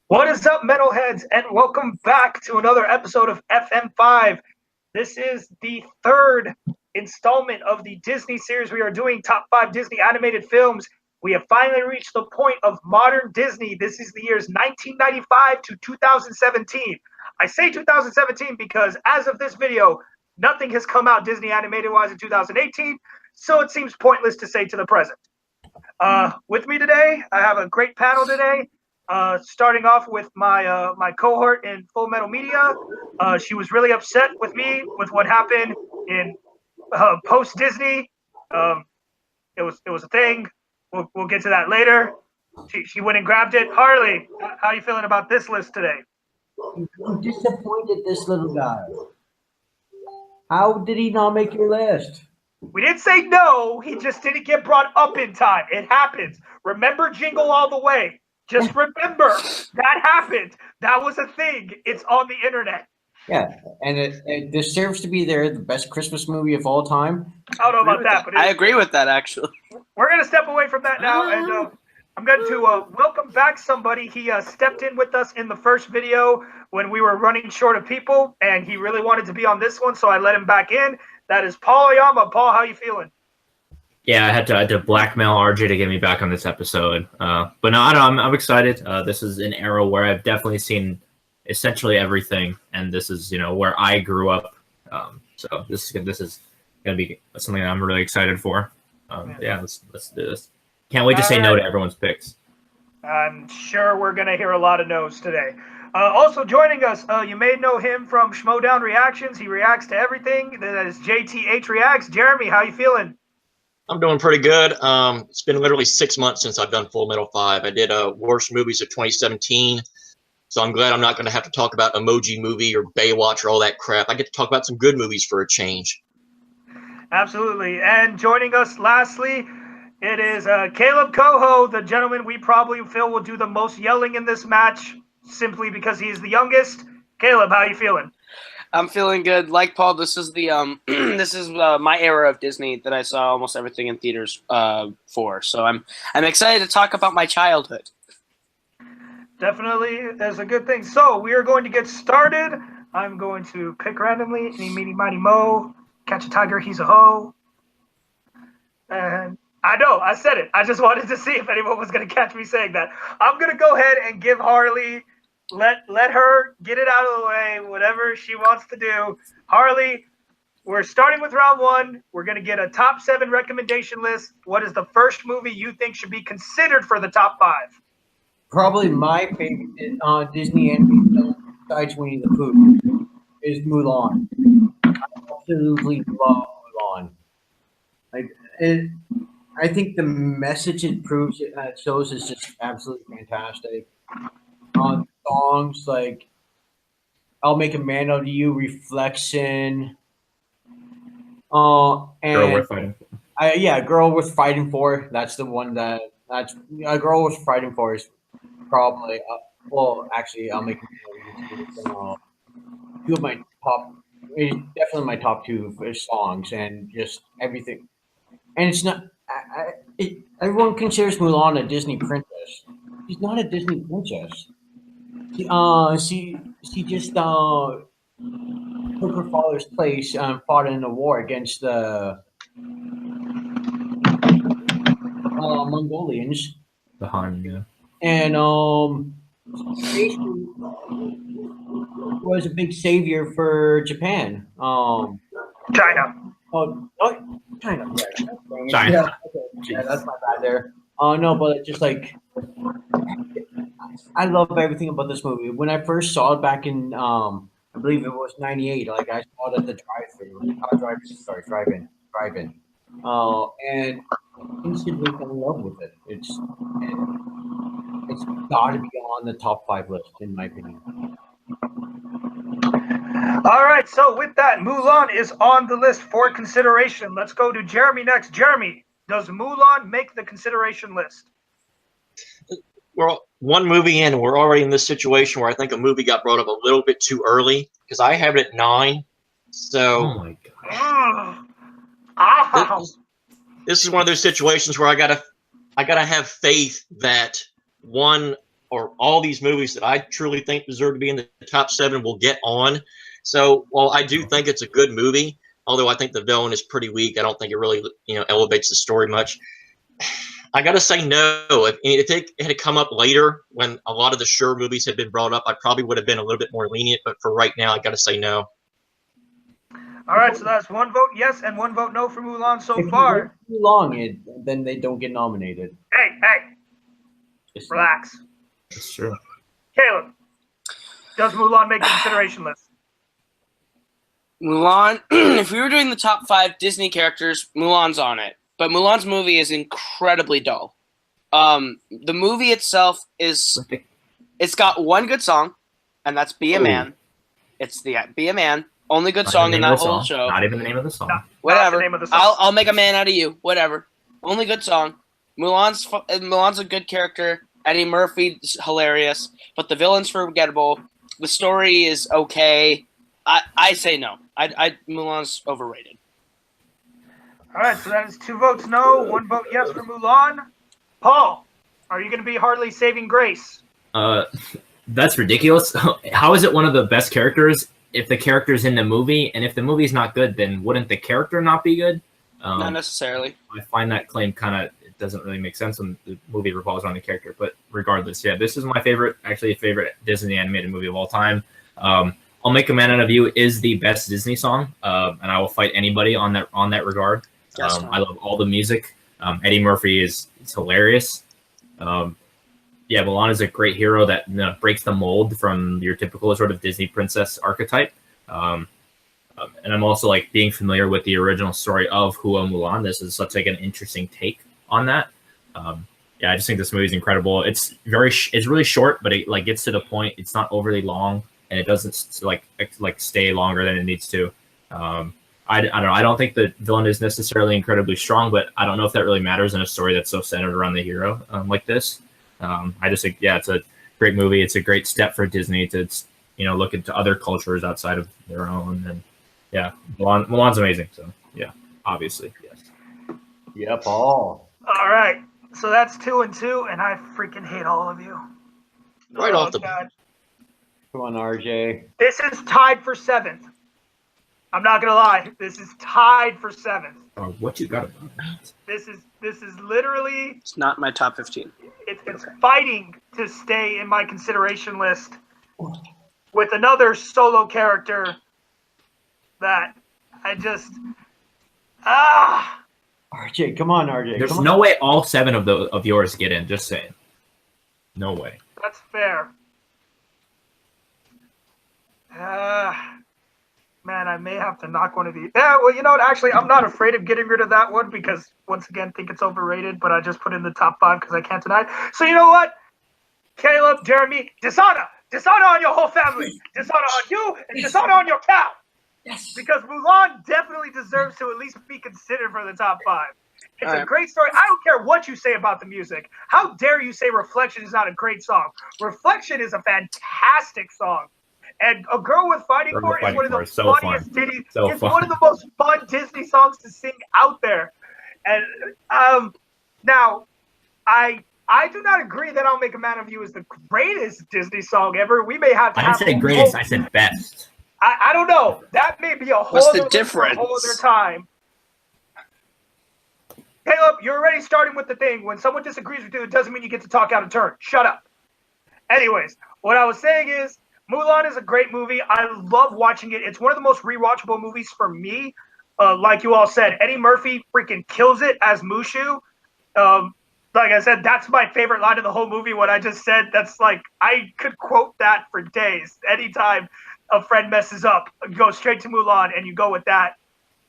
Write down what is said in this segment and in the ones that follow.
What is up, metalheads, and welcome back to another episode of FM5. This is the third installment of the Disney series. We are doing top 5 Disney animated films. We have finally reached the point of modern Disney. This is the years 1995 to 2017. I say 2017 because as of this video, nothing has come out Disney animated-wise in 2018, so it seems pointless to say to the present. With me today, I have a great panel today. Starting off with my cohort in Full Metal Media. She was really upset with me with what happened in post Disney. It was a thing. We'll get to that later. She went and grabbed it. Harley, how are you feeling about this list today? I'm disappointed this little guy. How did he not make your list? We didn't say no. He just didn't get brought up in time. It happens. Remember Jingle All the Way. Just remember, that happened. That was a thing. It's on the internet. Yeah, and it deserves to be there, the best Christmas movie of all time. I don't know about that, but I agree with that, actually. We're going to step away from that now, and I'm going to welcome back somebody. He stepped in with us in the first video when we were running short of people, and he really wanted to be on this one, so I let him back in. That is Paul Oyama. Paul, how you feeling? Yeah, I had to blackmail RJ to get me back on this episode. But no, I'm excited. This is an era where I've definitely seen essentially everything, and this is where I grew up. So this is gonna be something I'm really excited for. Yeah, let's do this. Can't wait to say no to everyone's picks. I'm sure we're gonna hear a lot of no's today. Also joining us, you may know him from Schmodown Reactions. He reacts to everything. That is JTH Reacts. Jeremy, how you feeling? I'm doing pretty good. It's been literally 6 months since I've done Full Metal 5. I did Worst Movies of 2017, so I'm glad I'm not going to have to talk about Emoji Movie or Baywatch or all that crap. I get to talk about some good movies for a change. Absolutely. And joining us lastly, it is Kaleb Koho, the gentleman we probably feel will do the most yelling in this match, simply because he's the youngest. Kaleb, how you feeling? I'm feeling good. Like Paul, this is the this is my era of Disney that I saw almost everything in theaters for. So I'm excited to talk about my childhood. Definitely, that's a good thing. So we are going to get started. I'm going to pick randomly. Any, meeny, miny, mo. Catch a tiger, he's a hoe. And I know, I said it. I just wanted to see if anyone was going to catch me saying that. I'm going to go ahead and give Harley. Let her get it out of the way, whatever she wants to do. Harley, we're starting with round one. We're going to get a top 7 recommendation list. What is the first movie you think should be considered for the top 5? Probably my favorite Disney animated film besides Winnie the Pooh is Mulan. I absolutely love Mulan. I think the message it proves it shows is just absolutely fantastic. Songs like "I'll Make a Man Out of You," "Reflection," and Girl Worth Fighting For. "Girl Worth Fighting For." That's the one that's a "Girl Worth Fighting For" is probably actually "I'll Make a Man Out of You" two of my top. It's definitely my top 2 songs, and just everything. And it's not. Everyone considers Mulan a Disney princess. She's not a Disney princess. She just took her father's place and fought in a war against the Mongolians. The Han, yeah. And basically was a big savior for Japan. China. China. Yeah. China. Yeah, okay. Yeah, that's my bad there. No, but just like I love everything about this movie. When I first saw it back in, I believe it was '98. Like I saw it at the drive-in, and instantly fell in love with it. It's got to be on the top 5 list, in my opinion. All right, so with that, Mulan is on the list for consideration. Let's go to Jeremy next. Jeremy, does Mulan make the consideration list? We're one movie in, and we're already in this situation where I think a movie got brought up a little bit too early because I have it at 9. So, oh my gosh. This is one of those situations where I gotta have faith that one, or all these movies that I truly think deserve to be in the top 7 will get on. So while I do think it's a good movie, although I think the villain is pretty weak, I don't think it really elevates the story much. I gotta say no. If it had come up later when a lot of the Sure movies had been brought up, I probably would have been a little bit more lenient. But for right now, I gotta say no. All right, so that's 1 vote yes and 1 vote no for Mulan so If far. you wait too long, then they don't get nominated. Hey, Just- relax. That's true. Caleb, does Mulan make the consideration list? Mulan, if we were doing the top 5 Disney characters, Mulan's on it. But Mulan's movie is incredibly dull. The movie itself it's got one good song, and that's Be a Man. It's the Be a Man. Only good song in that whole show. Not even the name of the song. Whatever. Not the name of the song. I'll make a man out of you. Whatever. Only good song. Mulan's a good character. Eddie Murphy's hilarious, but the villain's forgettable. The story is okay. I say no. Mulan's overrated. All right, so that is 2 votes no, 1 vote yes for Mulan. Paul, are you going to be Harley saving grace? That's ridiculous. How is it one of the best characters if the character's in the movie, and if the movie's not good, then wouldn't the character not be good? Not necessarily. I find that claim it doesn't really make sense when the movie revolves around the character. But regardless, yeah, this is my favorite Disney animated movie of all time. I'll Make a Man Out of You is the best Disney song, and I will fight anybody on that regard. I love all the music. Eddie Murphy is hilarious. Yeah, Mulan is a great hero that breaks the mold from your typical sort of Disney princess archetype. And I'm also being familiar with the original story of Hua Mulan. This is such an interesting take on that. Yeah, I just think this movie is incredible. It's really short, but it gets to the point. It's not overly long, and it doesn't stay longer than it needs to. I don't know. I don't think the villain is necessarily incredibly strong, but I don't know if that really matters in a story that's so centered around the hero like this. I just think, yeah, it's a great movie. It's a great step for Disney to, look into other cultures outside of their own. And yeah, Mulan's amazing. So yeah, obviously, yes. Yeah, Paul. All right, so that's 2 and 2, and I freaking hate all of you. Right off the God. Come on, RJ. This is tied for 7th. I'm not gonna lie. This is tied for 7th. What you got about that? This is literally. It's not my top 15. It's fighting to stay in my consideration list with another solo character that I just RJ, come on, RJ. There's no way all 7 of yours get in. Just saying. No way. That's fair. Man, I may have to knock one of these. Yeah, well, you know what? Actually, I'm not afraid of getting rid of that one because, once again, think it's overrated, but I just put in the top 5 because I can't deny it. So you know what? Caleb, Jeremy, dishonor. Dishonor on your whole family. Dishonor on you and dishonor on your cow. Yes. Because Mulan definitely deserves to at least be considered for the top 5. It's a great story. I don't care what you say about the music. How dare you say Reflection is not a great song? Reflection is a fantastic song. And A Girl Worth Fighting For is one of the funniest ditties. It's one of the most fun Disney songs to sing out there. And now, I do not agree that I'll Make a Man of You is the greatest Disney song ever. We may have to I didn't say greatest, I said best. I don't know. That may be a whole other time. Caleb, you're already starting with the thing. When someone disagrees with you, it doesn't mean you get to talk out of turn. Shut up. Anyways, what I was saying is, Mulan is a great movie. I love watching it. It's one of the most rewatchable movies for me. Like you all said, Eddie Murphy freaking kills it as Mushu. Like I said, that's my favorite line of the whole movie. What I just said, that's I could quote that for days. Anytime a friend messes up, go straight to Mulan and you go with that.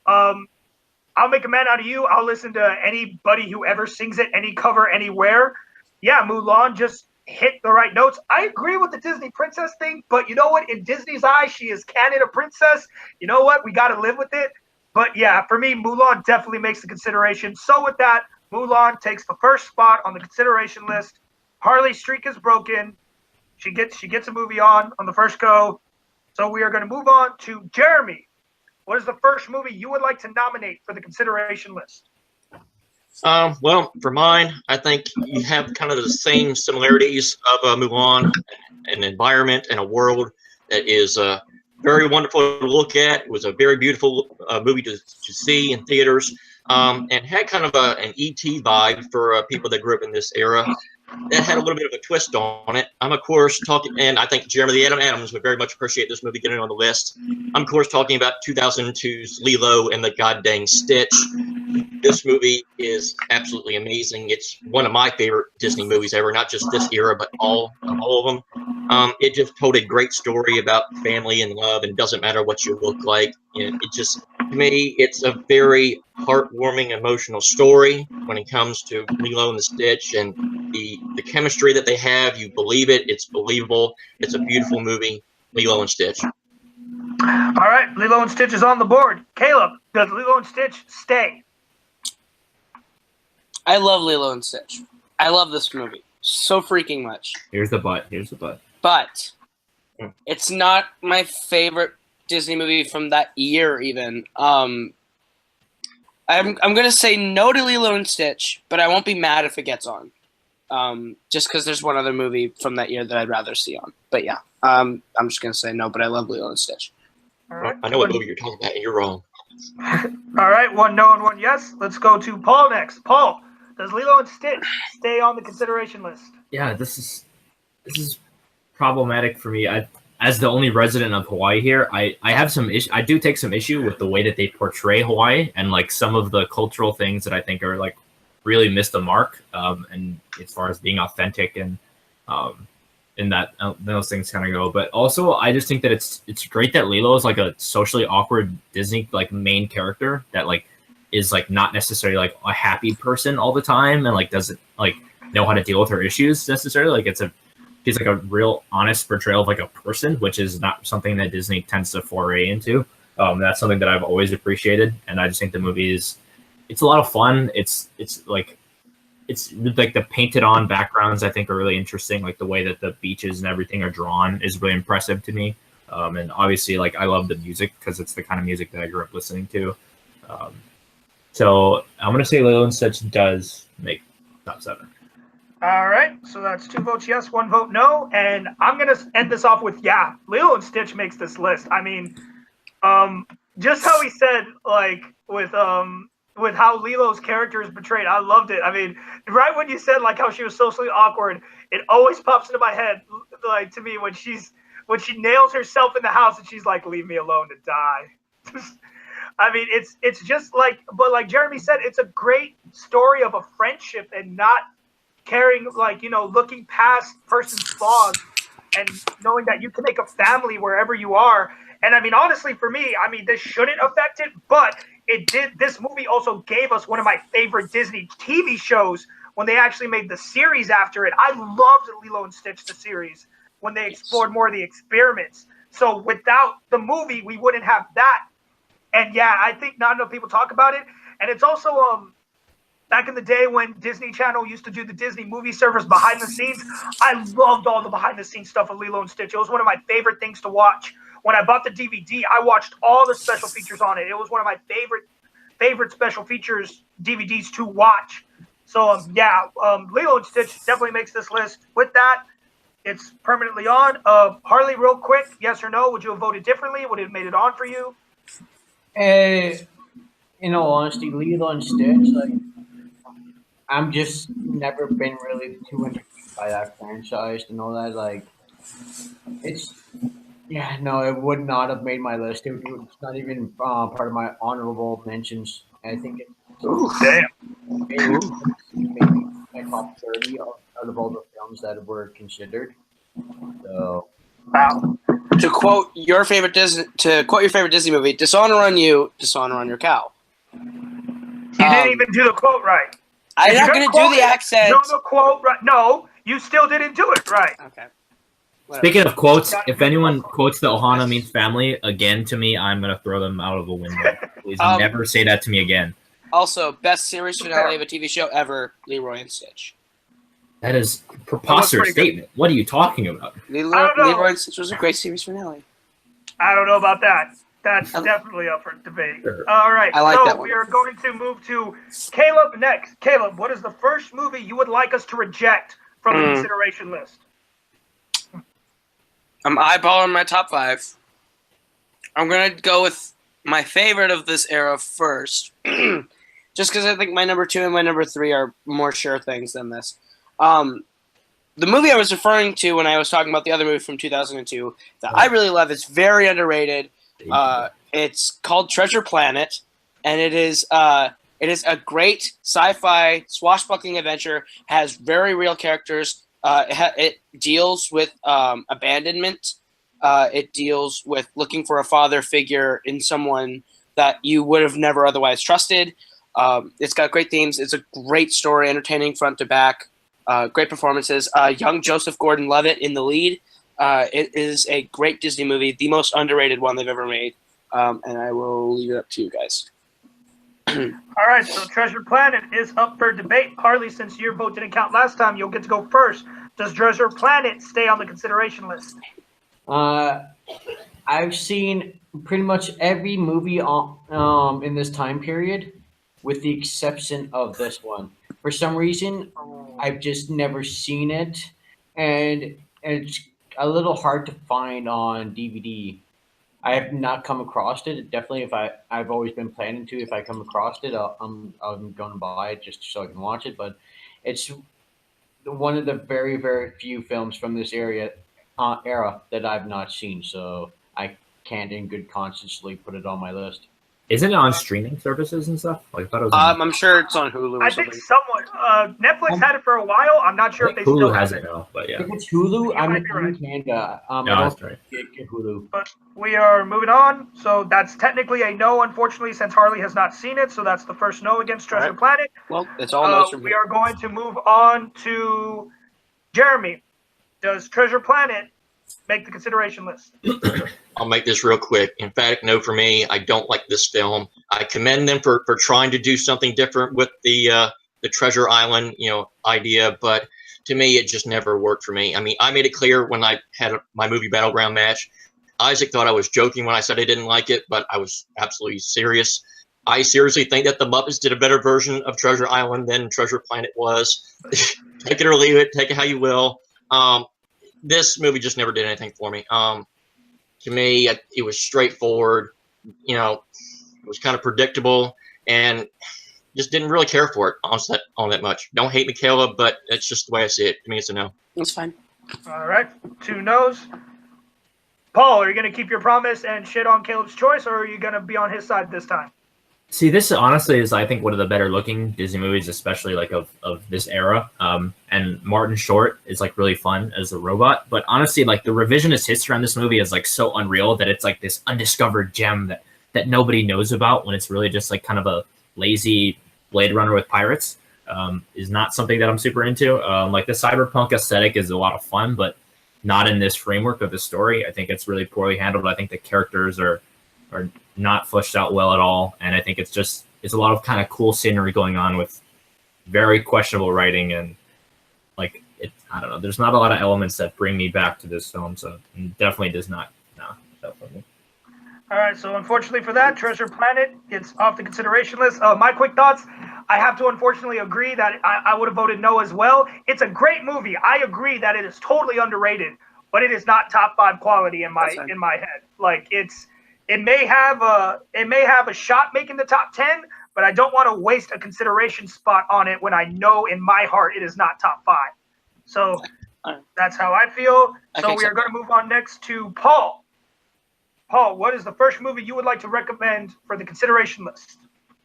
I'll Make a Man Out of You. I'll listen to anybody who ever sings it, any cover, anywhere. Yeah, Mulan just hit the right notes. I agree with the Disney princess thing, but you know what? In Disney's eyes, she is canon a princess. You know what? We got to live with it. But yeah, for me, Mulan definitely makes the consideration. So with that, Mulan takes the first spot on the consideration list. Harley's streak is broken. She gets a movie on the first go. So we are going to move on to Jeremy. What is the first movie you would like to nominate for the consideration list? Well, for mine, I think you have kind of the same similarities of Mulan, an environment and a world that is very wonderful to look at. It was a very beautiful movie to see in theaters, and had kind of an ET vibe for people that grew up in this era. It had a little bit of a twist on it. I'm, of course, talking, and I think Jeremy the Atom Adams would very much appreciate this movie getting on the list. I'm, of course, talking about 2002's Lilo and the Goddamn Stitch. This movie is absolutely amazing. It's one of my favorite Disney movies ever, not just this era, but all of them. It just told a great story about family and love, and doesn't matter what you look like. It just, to me, it's a very heartwarming, emotional story when it comes to Lilo and the Stitch, and the chemistry that they have. You believe it. It's believable. It's a beautiful movie, Lilo and Stitch. All right, Lilo and Stitch is on the board. Kaleb, does Lilo and Stitch stay? I love Lilo and Stitch. I love this movie so freaking much. Here's the but. But it's not my favorite Disney movie from that year even. I'm gonna say no to Lilo and Stitch, but I won't be mad if it gets on. Just because there's one other movie from that year that I'd rather see on. But yeah, I'm just gonna say no, but I love Lilo and Stitch. All right. I know what movie you're talking about, and you're wrong. All right, one no and one yes. Let's go to Paul next. Paul, does Lilo and Stitch stay on the consideration list? Yeah, this is problematic for me. As the only resident of Hawaii here, I have some issue. I do take some issue with the way that they portray Hawaii, and like some of the cultural things that I think are like really missed the mark. And as far as being authentic and in that those things kind of go. But also, I just think that it's great that Lilo is like a socially awkward Disney like main character that like is like not necessarily like a happy person all the time, and like doesn't like know how to deal with her issues necessarily. Like she's like a real honest portrayal of like a person, which is not something that Disney tends to foray into. That's something that I've always appreciated, and I just think the movie it's a lot of fun. It's like the painted on backgrounds I think are really interesting. Like the way that the beaches and everything are drawn is really impressive to me. And obviously like I love the music because it's the kind of music that I grew up listening to. So I'm gonna say Lilo and Stitch does make top 7. All right, so that's 2 votes yes, 1 vote no, and I'm gonna end this off with Lilo and Stitch makes this list. I mean, just how he said like with how Lilo's character is portrayed, I loved it. I mean, right when you said like how she was socially awkward, it always pops into my head like to me when she nails herself in the house and she's like, "Leave me alone to die." I mean, it's just like, but like Jeremy said, it's a great story of a friendship and not caring, like, you know, looking past person's flaws and knowing that you can make a family wherever you are. And I mean, honestly, for me, I mean, this shouldn't affect it, but it did. This movie also gave us one of my favorite Disney TV shows when they actually made the series after it. I loved Lilo and Stitch, the series, when they explored more of the experiments. So without the movie, we wouldn't have that. And yeah, I think not enough people talk about it. And it's also back in the day when Disney Channel used to do the Disney movie service behind the scenes, I loved all the behind the scenes stuff of Lilo and Stitch. It was one of my favorite things to watch. When I bought the DVD, I watched all the special features on it. It was one of my favorite special features DVDs to watch. So Lilo and Stitch definitely makes this list. With that, it's permanently on. Harley, real quick, yes or no? Would you have voted differently? Would it have made it on for you? In all honesty, Lilo and Stitch, like, I'm just never been really too intrigued by that franchise and all that. Like, it would not have made my list. It's not even part of my honorable mentions. I think maybe my top 30 out of all the films that were considered. So, wow. To quote your favorite Disney movie, "Dishonor on you, dishonor on your cow." You didn't even do the quote right. I'm not going to do the accent. No, the quote right. No, you still didn't do it right. Okay. Whatever. Speaking of quotes, if anyone quotes the Ohana means family again to me, I'm going to throw them out of the window. Please never say that to me again. Also, best series finale of a TV show ever, Leroy and Stitch. That is a preposterous statement. What are you talking about? Leroy and Stitch was a great series finale. I don't know about that. That's definitely up for debate. Sure. All right, I like so that one. we are going to move to Kaleb next. Kaleb, what is the first movie you would like us to reject from the consideration list? I'm eyeballing my top 5. I'm going to go with my favorite of this era first, just because I think my number 2 and my number 3 are more sure things than this. The movie I was referring to when I was talking about the other movie from 2002 that I really love, it's very underrated. It's called Treasure Planet, and it is a great sci-fi swashbuckling adventure. Has very real characters. It deals with abandonment. It deals with looking for a father figure in someone that you would have never otherwise trusted. It's got great themes. It's a great story, entertaining front to back. Great performances. Young Joseph Gordon-Levitt in the lead. It is a great Disney movie, the most underrated one they've ever made. And I will leave it up to you guys. All right, so Treasure Planet is up for debate. Harley, since your vote didn't count last time, you'll get to go first. Does Treasure Planet stay on the consideration list? I've seen pretty much every movie on in this time period, with the exception of this one. For some reason, I've just never seen it, and it's a little hard to find on DVD. I have not come across it. Definitely, I've always been planning to. If I come across it, I'm going to buy it just so I can watch it. But it's one of the very, very few films from this era that I've not seen. So I can't, in good conscience, put it on my list. Isn't it on streaming services and stuff? Like, I thought it was. I'm sure it's on Hulu or I something. think somewhat. Netflix had it for a while. I'm not sure if they Hulu still has have it now, but yeah. If it's Hulu, I'm might be right. in Canada. No, I don't that's right. get Hulu. But we are moving on. So that's technically a no, unfortunately, since Harley has not seen it. So that's the first no against Treasure Planet. Well, it's all no's from We here. are going to move on to Jeremy. Does Treasure Planet make the consideration list? I'll make this real quick. Emphatic no for me. I don't like this film. I commend them for trying to do something different with the Treasure Island, idea, but to me, it just never worked for me. I mean, I made it clear when I had my movie Battleground match. Isaac thought I was joking when I said I didn't like it, but I was absolutely serious. I seriously think that the Muppets did a better version of Treasure Island than Treasure Planet was. Take it or leave it. Take it how you will. This movie just never did anything for me. To me, it was straightforward. It was kind of predictable, and just didn't really care for it on that much. Don't hate Michaela, but it's just the way I see it. To me, it's a no. It's fine. All right, 2 no's. Paul, are you going to keep your promise and shit on Caleb's choice, or are you going to be on his side this time? See, this honestly is, I think, one of the better looking Disney movies, especially like of this era. And Martin Short is like really fun as a robot. But honestly, like the revisionist history on this movie is like so unreal that it's like this undiscovered gem that nobody knows about, when it's really just like kind of a lazy Blade Runner with pirates. Is not something that I'm super into. Like the cyberpunk aesthetic is a lot of fun, but not in this framework of the story. I think it's really poorly handled. I think the characters are not fleshed out well at all, and I think it's a lot of kind of cool scenery going on with very questionable writing, and like I don't know, there's not a lot of elements that bring me back to this film, so it definitely does not. No, definitely. All right, so unfortunately for that, Treasure Planet gets off the consideration list. My quick thoughts, I have to unfortunately agree that I would have voted no as well. It's a great movie. I agree that it is totally underrated, but it is not top 5 quality in my head. Like it may have a shot making the top 10, but I don't want to waste a consideration spot on it when I know in my heart it is not top 5. So that's how I feel. So we are going to move on next to Paul. Paul, what is the first movie you would like to recommend for the consideration list?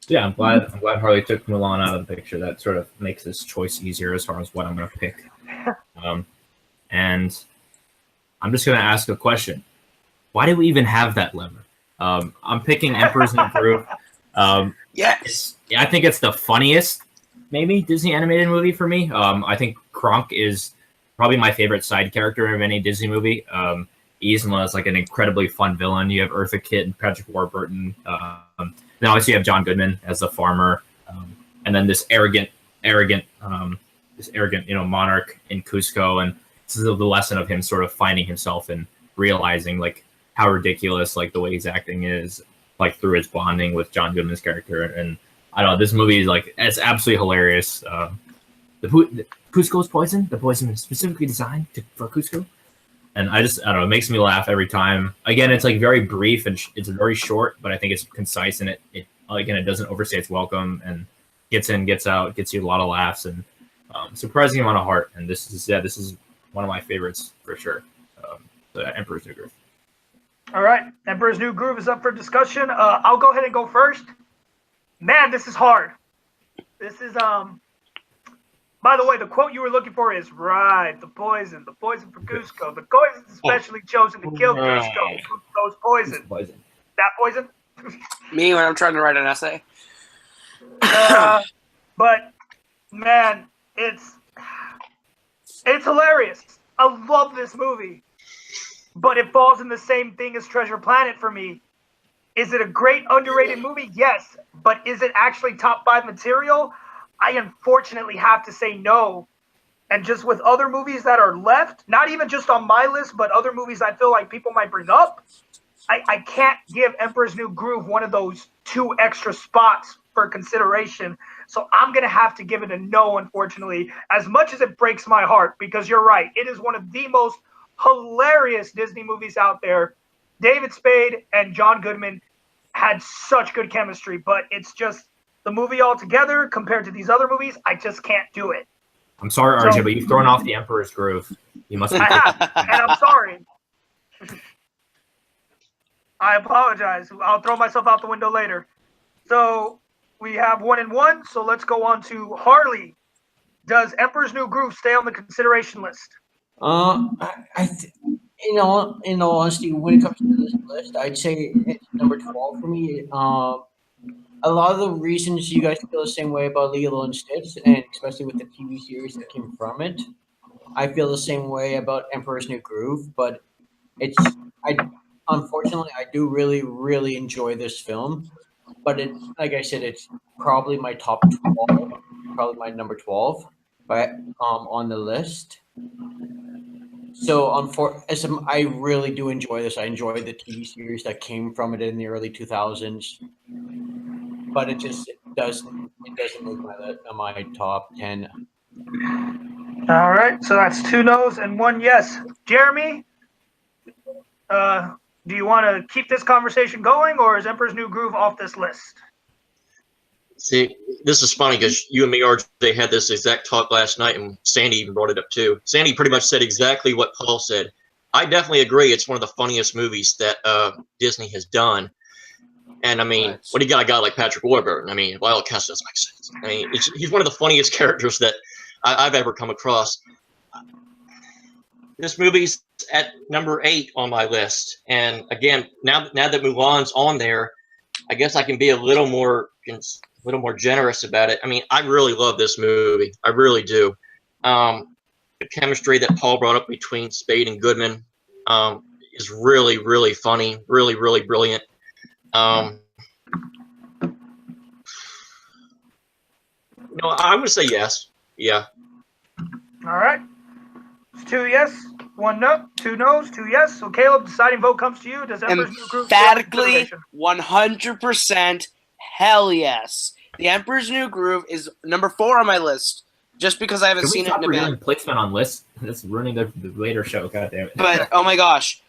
Yeah, I'm glad Harley took Mulan out of the picture. That sort of makes this choice easier as far as what I'm going to pick. And I'm just going to ask a question. Why do we even have that lever? I'm picking Emperor's New Groove. Yes. I think it's the funniest, maybe, Disney animated movie for me. I think Kronk is probably my favorite side character of any Disney movie. Yzma is like an incredibly fun villain. You have Eartha Kitt and Patrick Warburton. Then obviously you have John Goodman as the farmer, and then this arrogant, monarch in Cusco, and this is the lesson of him sort of finding himself and realizing like how ridiculous like the way he's acting is, like through his bonding with John Goodman's character. And I don't know, this movie is like, it's absolutely hilarious. The Cusco's poison, the poison is specifically designed for Cusco. And I don't know, it makes me laugh every time. Again, it's like very brief and it's very short, but I think it's concise, and it again, it doesn't overstay its welcome, and gets in, gets out, gets you a lot of laughs, and surprising amount of heart. And this is one of my favorites for sure. The Emperor's New Groove. All right, Emperor's New Groove is up for discussion. I'll go ahead and go first. Man, this is hard. This is By the way, the quote you were looking for is right. The poison for Cusco. The poison is specially chosen to kill Cusco. Cusco's poison. That poison? Me when I'm trying to write an essay. But man, it's hilarious. I love this movie, but it falls in the same thing as Treasure Planet for me. Is it a great underrated movie? Yes, but is it actually top 5 material? I unfortunately have to say no. And just with other movies that are left, not even just on my list, but other movies I feel like people might bring up, I can't give Emperor's New Groove one of those 2 extra spots for consideration. So I'm going to have to give it a no, unfortunately, as much as it breaks my heart, because you're right. It is one of the most hilarious Disney movies out there. David Spade and John Goodman had such good chemistry, but it's just the movie altogether compared to these other movies, I just can't do it. I'm sorry, RJ, but you've thrown off the Emperor's Groove. You must. I have, and I'm sorry. I apologize. I'll throw myself out the window later. So we have 1 and 1. So let's go on to Harley. Does Emperor's New Groove stay on the consideration list? In all honesty, when it comes to this list, I'd say it's number 12 for me. A lot of the reasons you guys feel the same way about Lilo and Stitch, and especially with the TV series that came from it, I feel the same way about Emperor's New Groove. But unfortunately, I do really, really enjoy this film. But it's, like I said, it's probably my top 12, probably my number 12, but on the list. So I really do enjoy this. I enjoy the TV series that came from it in the early 2000s. But it doesn't make my top 10. All right, so that's 2 no's and 1 yes. Jeremy, do you want to keep this conversation going, or is Emperor's New Groove off this list? See, this is funny because you and me, RJ, had this exact talk last night, and Sandy even brought it up too. Sandy pretty much said exactly what Paul said. I definitely agree. It's one of the funniest movies that Disney has done. And I mean, when you got a guy like Patrick Warburton, I mean, by all accounts, doesn't make sense. I mean, he's one of the funniest characters that I've ever come across. This movie's at number 8 on my list, and again, now that Mulan's on there, I guess I can be a little more generous about it. I mean, I really love this movie. I really do. The chemistry that Paul brought up between Spade and Goodman is really, really funny. Really, really brilliant. I would say yes. Yeah. All right. It's 2 yes, 1 no, 2 no's, 2 yes. So Kaleb, deciding vote comes to you. Does Emperor's New Groove stay on Emphatically, consideration? 100% hell yes. The Emperor's New Groove is number 4 on my list, just because I haven't seen it in a bit. Placement on lists. That's ruining the later show. God damn it. But oh my gosh,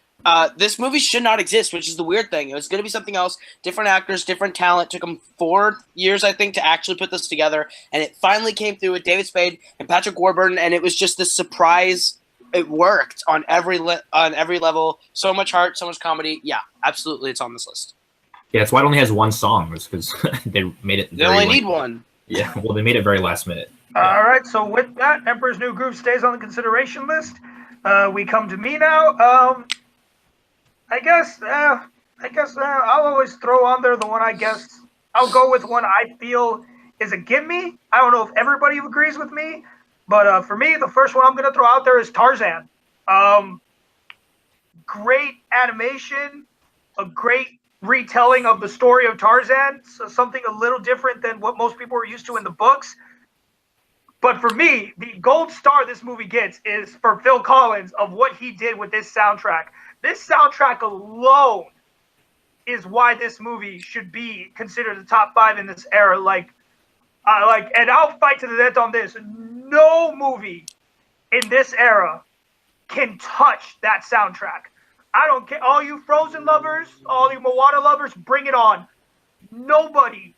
this movie should not exist, which is the weird thing. It was going to be something else, different actors, different talent. It took them 4 years, I think, to actually put this together, and it finally came through with David Spade and Patrick Warburton, and it was just this surprise. It worked on every level. So much heart, so much comedy. Yeah, absolutely, it's on this list. Yeah, that's why it only has 1 song. It's because they made it. They only need 1. Yeah, well, they made it very last minute. All right, so with that, Emperor's New Groove stays on the consideration list. We come to me now. I guess I'll always throw on there the one I'll go with one I feel is a gimme. I don't know if everybody agrees with me, but for me, the first one I'm going to throw out there is Tarzan. Great animation, a great retelling of the story of Tarzan, so something a little different than what most people are used to in the books. But for me, the gold star this movie gets is for Phil Collins of what he did with this soundtrack. This soundtrack alone is why this movie should be considered the top 5 in this era. And I'll fight to the death on this. No movie in this era can touch that soundtrack. I don't care. All you Frozen lovers, all you Moana lovers, bring it on. Nobody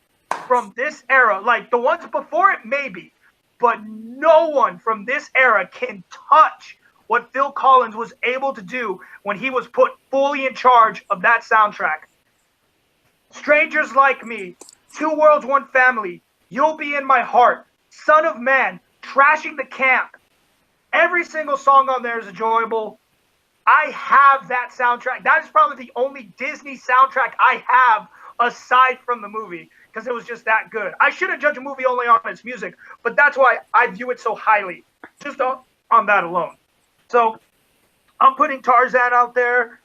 from this era, like the ones before it, maybe, but no one from this era can touch what Phil Collins was able to do when he was put fully in charge of that soundtrack. Strangers Like Me, Two Worlds, One Family, You'll Be in My Heart, Son of Man, Trashing the Camp. Every single song on there is enjoyable. I have that soundtrack. That is probably the only Disney soundtrack I have aside from the movie because it was just that good. I shouldn't judge a movie only on its music, but that's why I view it so highly, just on that alone. So I'm putting Tarzan out there.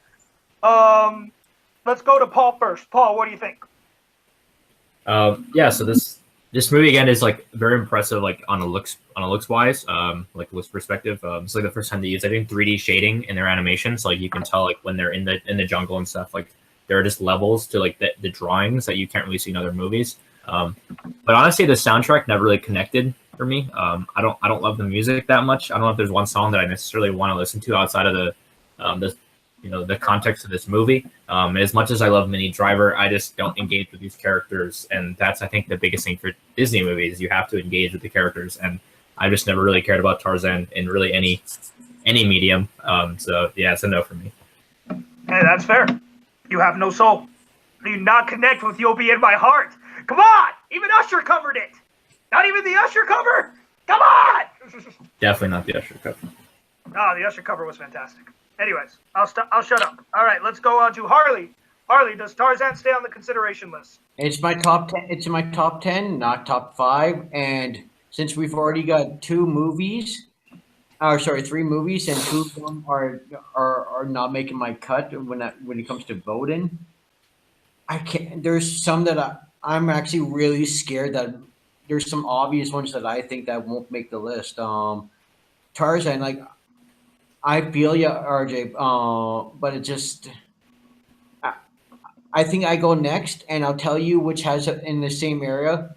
Let's go to Paul first. Paul, what do you think? Yeah, so this movie again is like very impressive, like on a looks wise, like looks perspective. It's like the first time they use I think 3D shading in their animations. So, like you can tell like when they're in the jungle and stuff. Like there are just levels to like the drawings that you can't really see in other movies. But honestly, the soundtrack never really connected for me. I don't love the music that much. I don't know if there's one song that I necessarily want to listen to outside of the context of this movie. As much as I love Minnie Driver, I just don't engage with these characters, and that's I think the biggest thing for Disney movies. You have to engage with the characters, and I just never really cared about Tarzan in really any medium. So yeah, it's a no for me. Hey, that's fair. You have no soul. You not connect with You'll Be in My Heart. Come on! Even Usher covered it. Not even the Usher cover. Come on! Definitely not the Usher cover. Oh, the Usher cover was fantastic. Anyways, I'll shut up. All right, let's go on to Harley. Harley, does Tarzan stay on the consideration list? It's my top 10. It's in my top 10, not top 5. And since we've already got 3 movies, and 2 of them are not making my cut when it comes to voting. I can't. There's some that I'm actually really scared that there's some obvious ones that I think that won't make the list. Tarzan, like. I feel you, RJ, but it just, I think I go next, and I'll tell you which has in the same area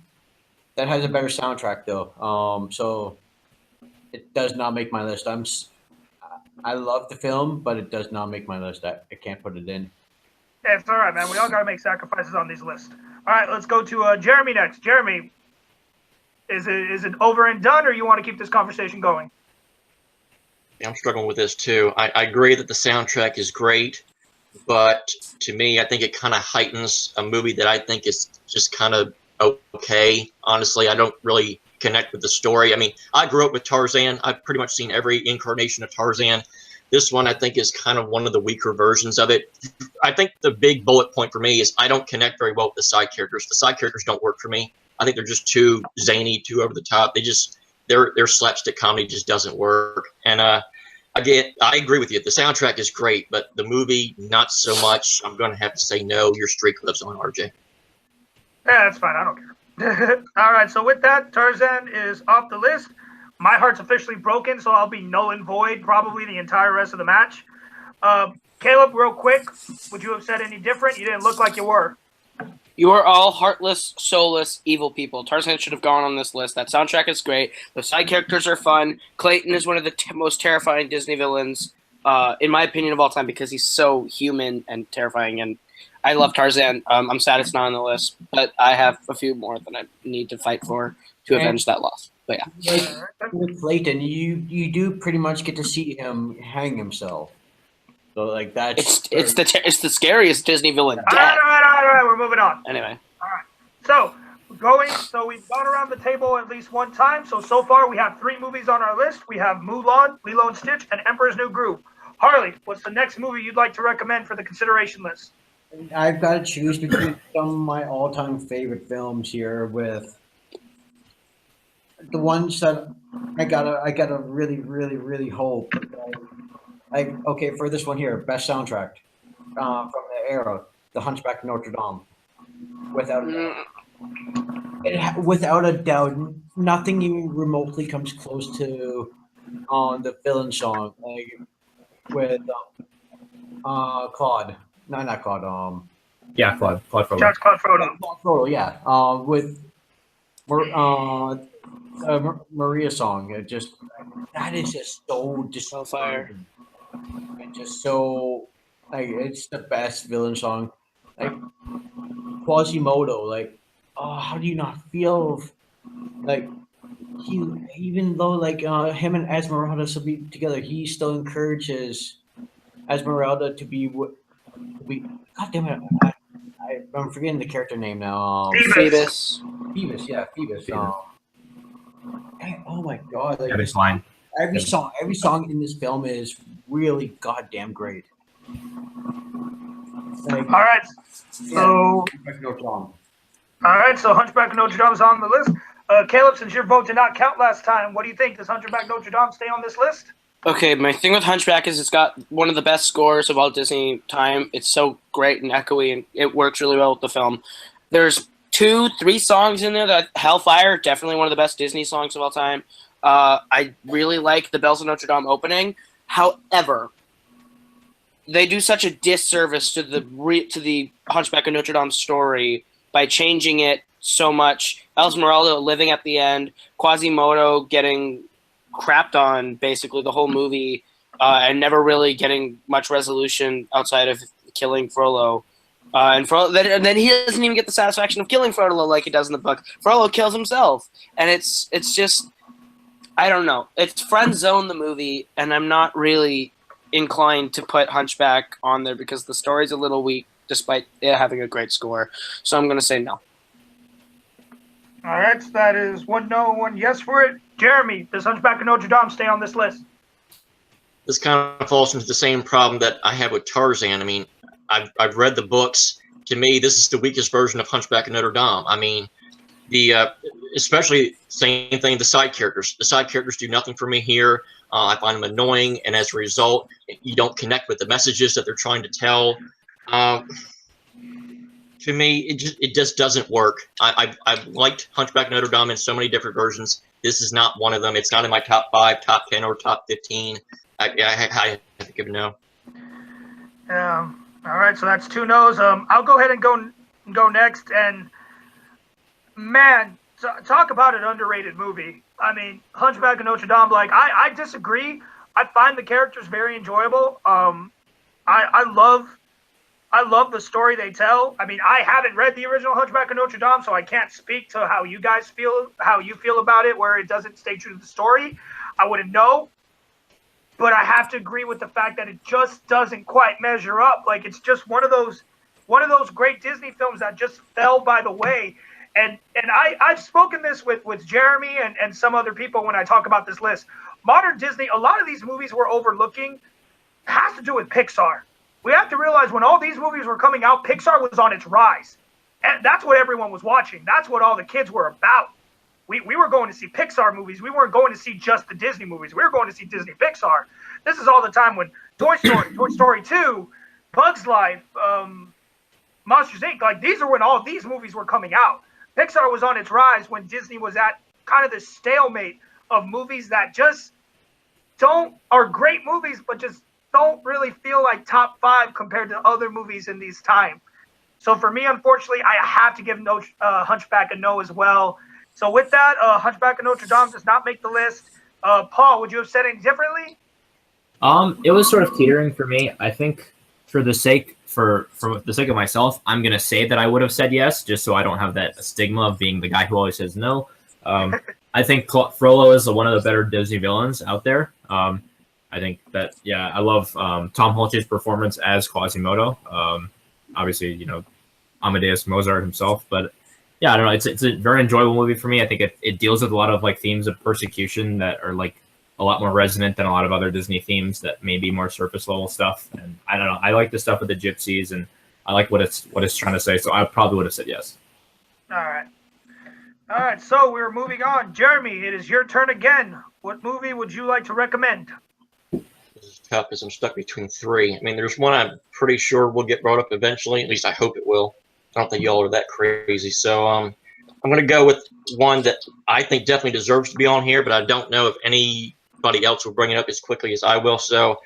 that has a better soundtrack, though. So it does not make my list. I love the film, but it does not make my list. I can't put it in. Yeah, it's all right, man. We all got to make sacrifices on these lists. All right, let's go to Jeremy next. Jeremy, is it over and done, or you want to keep this conversation going? I'm struggling with this too. I agree that the soundtrack is great, but to me, I think it kind of heightens a movie that I think is just kind of okay. Honestly, I don't really connect with the story. I mean, I grew up with Tarzan. I've pretty much seen every incarnation of Tarzan. This one, I think, is kind of one of the weaker versions of it. I think the big bullet point for me is I don't connect very well with the side characters. The side characters don't work for me. I think they're just too zany, too over the top. Their slapstick comedy just doesn't work. And again, I agree with you. The soundtrack is great, but the movie, not so much. I'm going to have to say no. Your streak lives on, RJ. Yeah, that's fine. I don't care. All right, so with that, Tarzan is off the list. My heart's officially broken, so I'll be null and void probably the entire rest of the match. Kaleb, real quick, would you have said any different? You didn't look like you were. You are all heartless, soulless, evil people. Tarzan should have gone on this list. That soundtrack is great. The side characters are fun. Clayton is one of the most terrifying Disney villains, in my opinion, of all time because he's so human and terrifying. And I love Tarzan. I'm sad it's not on the list, but I have a few more that I need to fight for to avenge that loss. But yeah. With Clayton, you do pretty much get to see him hang himself. So like that's it's the scariest Disney villain. All right. We're moving on. Anyway. All right. So we've gone around the table at least one time. So far we have 3 movies on our list. We have Mulan, Lilo and Stitch, and Emperor's New Groove. Harley, what's the next movie you'd like to recommend for the consideration list? I've got to choose between some of my all-time favorite films here with the ones that I gotta really, really, really hope. Okay, for this one here, best soundtrack from the era, The Hunchback of Notre Dame, without a doubt. Without a doubt, nothing even remotely comes close to the villain song, like with Claude. No, not Claude. Yeah, Claude Frollo. Judge Claude Frodo. Claude Frollo, yeah. With Maria song. That is just so Fire. disturbing and just so like it's the best villain song. Like Quasimodo, like how do you not feel like he even though like him and Esmeralda should be together, he still encourages Esmeralda to be God damn it, I'm forgetting the character name now. Phoebus. Phoebus, yeah, Phoebus. Oh my god! Like Every line. every song in this film is really goddamn great. Like, All right. yeah, So, Hunchback of Notre Dame is on the list. Caleb, since your vote did not count last time, what do you think? Does Hunchback of Notre Dame stay on this list? Okay, my thing with Hunchback is it's got one of the best scores of all Disney time. It's so great and echoey, and it works really well with the film. There's 2-3 songs in there that Hellfire, definitely one of the best Disney songs of all time. I really like the Bells of Notre Dame opening. However, they do such a disservice to the Hunchback of Notre Dame story by changing it so much. Esmeralda living at the end, Quasimodo getting crapped on basically the whole movie, and never really getting much resolution outside of killing Frollo. And then he doesn't even get the satisfaction of killing Frollo like he does in the book. Frollo kills himself, and it's just, I don't know. It's friend zone the movie, and I'm not really inclined to put Hunchback on there because the story's a little weak, despite it having a great score. So I'm going to say no. All right, so that is 1 no, 1 yes for it. Jeremy, does Hunchback of Notre Dame stay on this list? This kind of falls into the same problem that I have with Tarzan. I mean, I've read the books. To me, this is the weakest version of Hunchback of Notre Dame. I mean, especially same thing. The side characters. The side characters do nothing for me here. I find them annoying, and as a result, you don't connect with the messages that they're trying to tell. To me, it just doesn't work. I've liked Hunchback of Notre Dame in so many different versions. This is not one of them. It's not in my top 5, top 10, or top 15. I have to give a no. Yeah. All right, so that's 2 no's. I'll go ahead and go next. And man, talk about an underrated movie. I mean, Hunchback of Notre Dame. Like, I disagree. I find the characters very enjoyable. I love the story they tell. I mean, I haven't read the original Hunchback of Notre Dame, so I can't speak to how you guys feel, how you feel about it, where it doesn't stay true to the story. I wouldn't know. But I have to agree with the fact that it just doesn't quite measure up. Like, it's just one of those great Disney films that just fell by the way. And I've spoken this with Jeremy and some other people when I talk about this list. Modern Disney, a lot of these movies we're overlooking has to do with Pixar. We have to realize when all these movies were coming out, Pixar was on its rise. And that's what everyone was watching. That's what all the kids were about. We were going to see Pixar movies. We weren't going to see just the Disney movies. We were going to see Disney Pixar. This is all the time when Toy Story 2, Bugs Life, Monsters, Inc., like these are when all these movies were coming out. Pixar was on its rise when Disney was at kind of this stalemate of movies that just are great movies, but just don't really feel like top 5 compared to other movies in these time. So for me, unfortunately, I have to give Hunchback a no as well. So with that, Hunchback of Notre Dame does not make the list. Paul, would you have said it differently? It was sort of teetering for me. I think for the sake of myself, I'm gonna say that I would have said yes, just so I don't have that stigma of being the guy who always says no. I think Frollo is one of the better Disney villains out there. I think that I love Tom Hulce's performance as Quasimodo. Obviously, Amadeus Mozart himself, but yeah, I don't know. It's a very enjoyable movie for me. I think it deals with a lot of like themes of persecution that are like a lot more resonant than a lot of other Disney themes that may be more surface level stuff. And I don't know. I like the stuff with the gypsies, and I like what it's trying to say. So I probably would have said yes. All right. So we're moving on. Jeremy, it is your turn again. What movie would you like to recommend? This is tough because I'm stuck between 3. I mean, there's one I'm pretty sure will get brought up eventually. At least I hope it will. I don't think y'all are that crazy. So, I'm going to go with one that I think definitely deserves to be on here, but I don't know if anybody else will bring it up as quickly as I will. So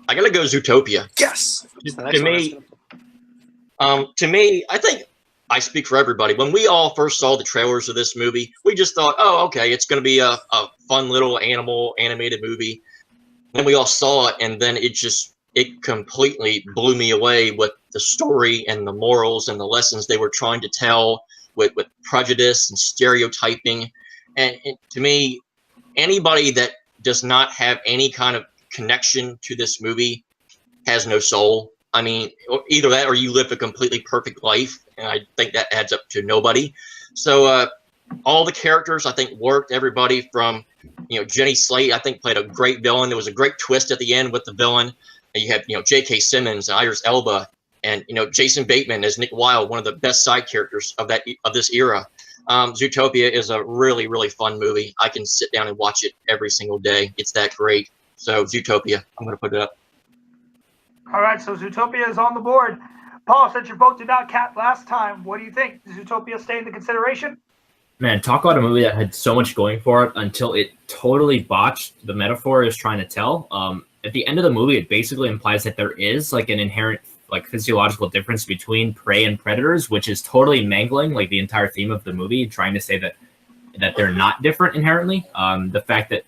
I got to go Zootopia. Yes. To me, I think I speak for everybody. When we all first saw the trailers of this movie, we just thought, oh, okay, it's going to be a fun little animated movie. Then we all saw it, and then it completely blew me away with the story and the morals and the lessons they were trying to tell with prejudice and stereotyping. And to me, anybody that does not have any kind of connection to this movie has no soul. I mean, either that or you live a completely perfect life, and I think that adds up to nobody. So all the characters, I think, worked. Everybody from, Jenny Slate, I think, played a great villain. There was a great twist at the end with the villain. And you have, J.K. Simmons and Idris Elba, and Jason Bateman as Nick Wilde, one of the best side characters of this era. Zootopia is a really, really fun movie. I can sit down and watch it every single day. It's that great. So Zootopia, I'm going to put it up. All right, so Zootopia is on the board. Paul, since your vote did not count last time, what do you think? Does Zootopia stay into consideration? Man, talk about a movie that had so much going for it until it totally botched the metaphor it was trying to tell. At the end of the movie, it basically implies that there is like an inherent physiological difference between prey and predators, which is totally mangling the entire theme of the movie, trying to say that they're not different inherently. The fact that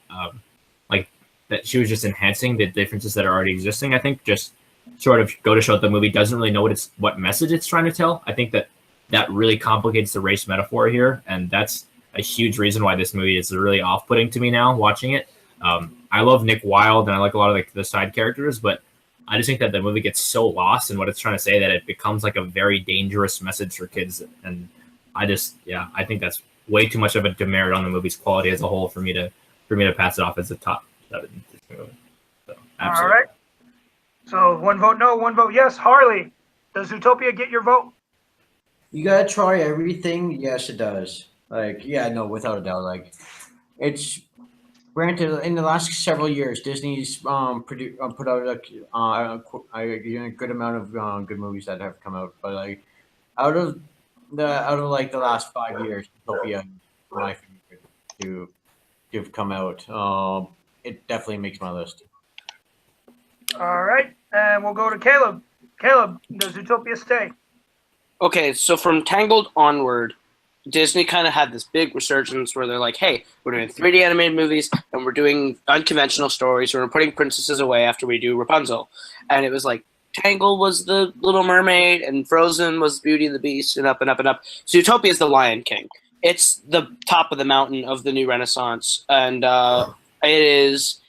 that she was just enhancing the differences that are already existing, I think, just sort of go to show that the movie doesn't really know what message it's trying to tell. I think that really complicates the race metaphor here, and that's a huge reason why this movie is really off-putting to me now watching it. I love Nick Wilde, and I like a lot of the side characters, but I just think that the movie gets so lost in what it's trying to say that it becomes a very dangerous message for kids. And I think that's way too much of a demerit on the movie's quality as a whole for me to pass it off as a top 7. So, all right. So 1 vote no, 1 vote yes. Harley, does Zootopia get your vote? You gotta try everything. Yes, it does. Without a doubt. It's granted in the last several years, Disney's put out a good amount of good movies that have come out. But out of the last 5 years, Zootopia is my favorite to have come out. It definitely makes my list. All right, and we'll go to Kaleb. Kaleb, does Zootopia stay? Okay, so from Tangled onward, Disney kind of had this big resurgence where they're like, hey, we're doing 3D animated movies, and we're doing unconventional stories, and we're putting princesses away after we do Rapunzel. And it was like, Tangled was the Little Mermaid, and Frozen was Beauty and the Beast, and up and up and up. Zootopia is the Lion King. It's the top of the mountain of the new Renaissance, and it is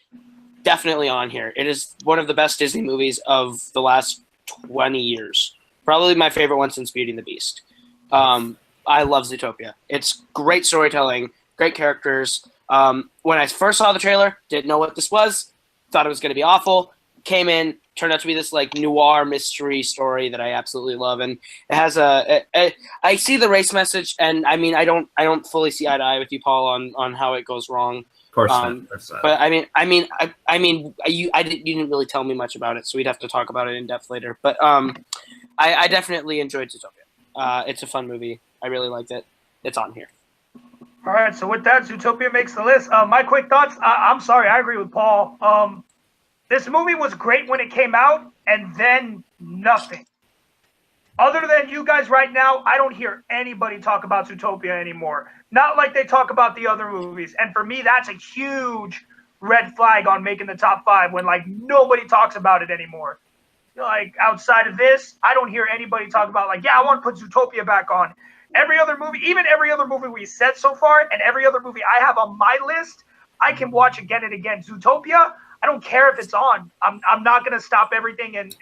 definitely on here. It is one of the best Disney movies of the last 20 years. Probably my favorite one since Beauty and the Beast. I love Zootopia. It's great storytelling, great characters. When I first saw the trailer, didn't know what this was, thought it was going to be awful. Came in, turned out to be this noir mystery story that I absolutely love, and it has I see the race message, and I mean I don't fully see eye to eye with you, Paul, on how it goes wrong. Of course not. But you didn't really tell me much about it, so we'd have to talk about it in depth later. But I definitely enjoyed Zootopia. It's a fun movie. I really liked it. It's on here. All right, so with that, Zootopia makes the list. My quick thoughts. I'm sorry, I agree with Paul. This movie was great when it came out, and then nothing. Other than you guys right now, I don't hear anybody talk about Zootopia anymore. Not like they talk about the other movies. And for me, that's a huge red flag on making the top 5 when nobody talks about it anymore. Outside of this, I don't hear anybody talk about I want to put Zootopia back on. Every other movie we said so far, and every other movie I have on my list, I can watch again and again. Zootopia, I don't care if it's on. I'm not going to stop everything and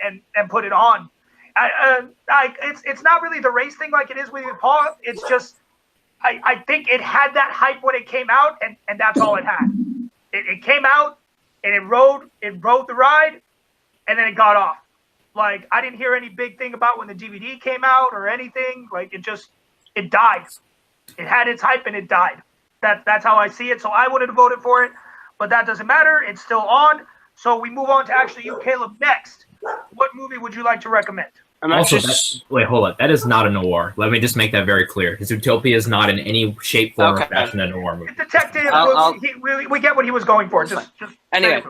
put it on. It's not really the race thing like it is with Paul. It's just I think it had that hype when it came out, and that's all it had. It came out and it rode the ride, and then it got off. I didn't hear any big thing about when the DVD came out or anything. It died. It had its hype and it died. That's how I see it. So I wouldn't have voted for it, but that doesn't matter. It's still on. So we move on to actually you, Kaleb, next. What movie would you like to recommend? I'm Also, actually wait, hold on. That is not a noir. Let me just make that very clear. Zootopia is not in any shape, form, or Okay. fashion a noir movie. Detective, I'll- we get what he was going for. Just Anyway,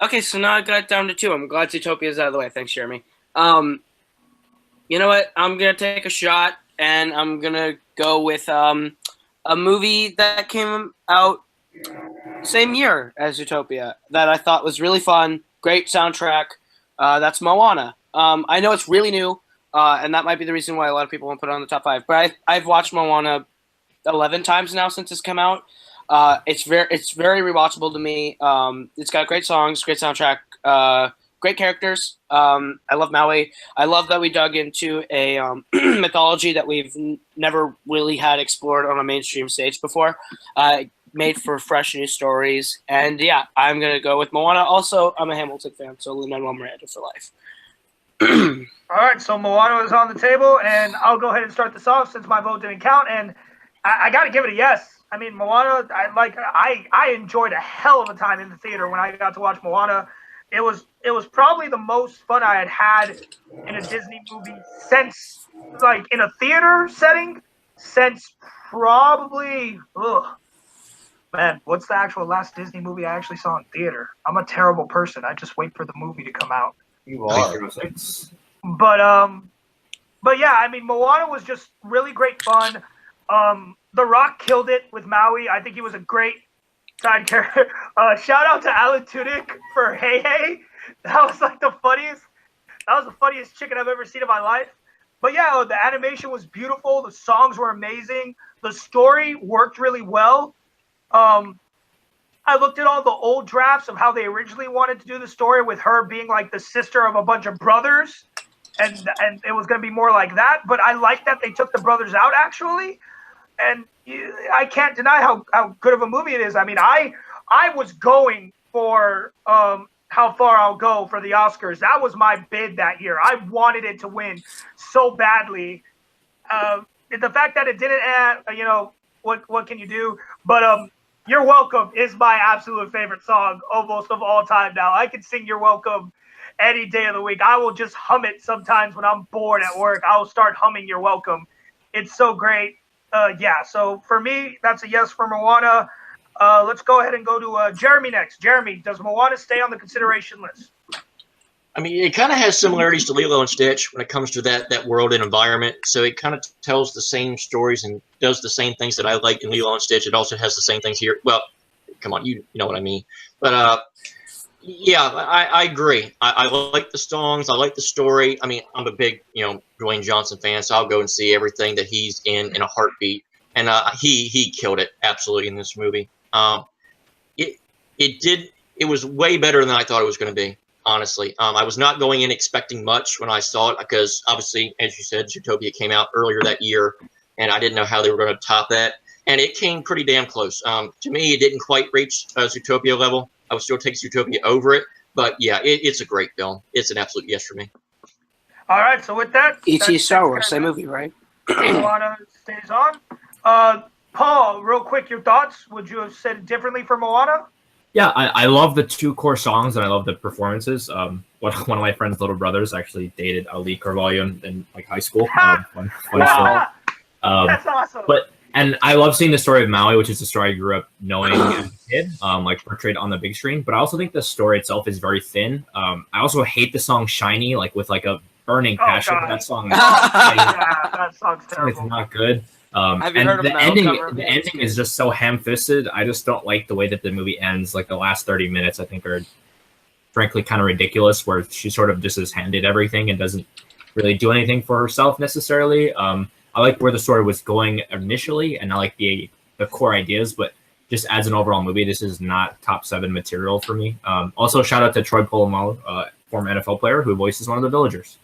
okay, so now I got down to 2. I'm glad Zootopia is out of the way. Thanks, Jeremy. You know what? I'm gonna take a shot, and I'm gonna go with a movie that came out same year as Zootopia that I thought was really fun, great soundtrack. That's Moana. I know it's really new, and that might be the reason why a lot of people won't put it on the top 5. But I've watched Moana 11 times now since it's come out. It's very rewatchable to me. It's got great songs, great soundtrack, great characters. I love Maui. I love that we dug into a mythology that we've never really had explored on a mainstream stage before. Made for fresh new stories. And yeah, I'm going to go with Moana. Also, I'm a Hamilton fan, so Lin-Manuel Miranda for life. All right, so Moana is on the table, and I'll go ahead and start this off since my vote didn't count. And I got to give it a yes. I mean, Moana, I enjoyed a hell of a time in the theater when I got to watch Moana. It was probably the most fun I had in a Disney movie since, like, in a theater setting, since probably, man, what's the actual last Disney movie I actually saw in theater? I'm a terrible person. I just wait for the movie to come out. You are. But yeah, I mean, Moana was just really great fun. The Rock killed it with Maui. I think he was a great side character. Shout out to Alan Tudyk for Hey Hey. That was like the funniest chicken I've ever seen in my life. But yeah, the animation was beautiful. The songs were amazing. The story worked really well. I looked at all the old drafts of how they originally wanted to do the story with her being like the sister of a bunch of brothers, and it was going to be more like that. But I like that they took the brothers out actually, and I can't deny how good of a movie it is. I mean, I was going for How Far I'll Go for the Oscars. That was my bid that year. I wanted it to win so badly. The fact that it didn't add, what can you do? But You're Welcome is my absolute favorite song almost of all time now. I can sing You're Welcome any day of the week. I will just hum it sometimes when I'm bored at work. I will start humming You're Welcome. It's so great. Yeah, so for me, that's a yes for Moana. Let's go ahead and go to Jeremy next. Jeremy, does Moana stay on the consideration list? I mean, it kind of has similarities to Lilo and Stitch when it comes to that world and environment. So it kind of tells the same stories and does the same things that I like in Lilo and Stitch. It also has the same things here. Well, come on, you know what I mean. But yeah, I agree. I like the songs. I like the story. I mean, I'm a big Dwayne Johnson fan, so I'll go and see everything that he's in a heartbeat. And he killed it absolutely in this movie. It was way better than I thought it was going to be. Honestly, I was not going in expecting much when I saw it because obviously, as you said, Zootopia came out earlier that year, and I didn't know how they were going to top that. And it came pretty damn close. To me, it didn't quite reach Zootopia level. I would still take Zootopia over it. But yeah, it's a great film. It's an absolute yes for me. All right, so with that, E.T. Star Wars, same movie, right? Moana stays on. Paul, real quick, your thoughts? Would you have said it differently for Moana? Yeah, I love the 2 core songs and I love the performances. One of my friend's little brothers actually dated Ali Carvalho in like high school. Funny story. That's awesome. And I love seeing the story of Maui, which is the story I grew up knowing as a kid, like portrayed on the big screen. But I also think the story itself is very thin. I also hate the song "Shiny," like with like a burning passion. That song, that song's terrible. It's not good. Have you and heard of the ending? The ending ending is just so ham-fisted. I just don't like the way that the movie ends. Like the last 30 minutes, I think are frankly kind of ridiculous. Where she sort of just is handed everything and doesn't really do anything for herself necessarily. I like where the story was going initially, and I like the core ideas, but just as an overall movie, this is not top 7 material for me. Also, shout out to Troy Polamalu, former NFL player who voices one of the villagers.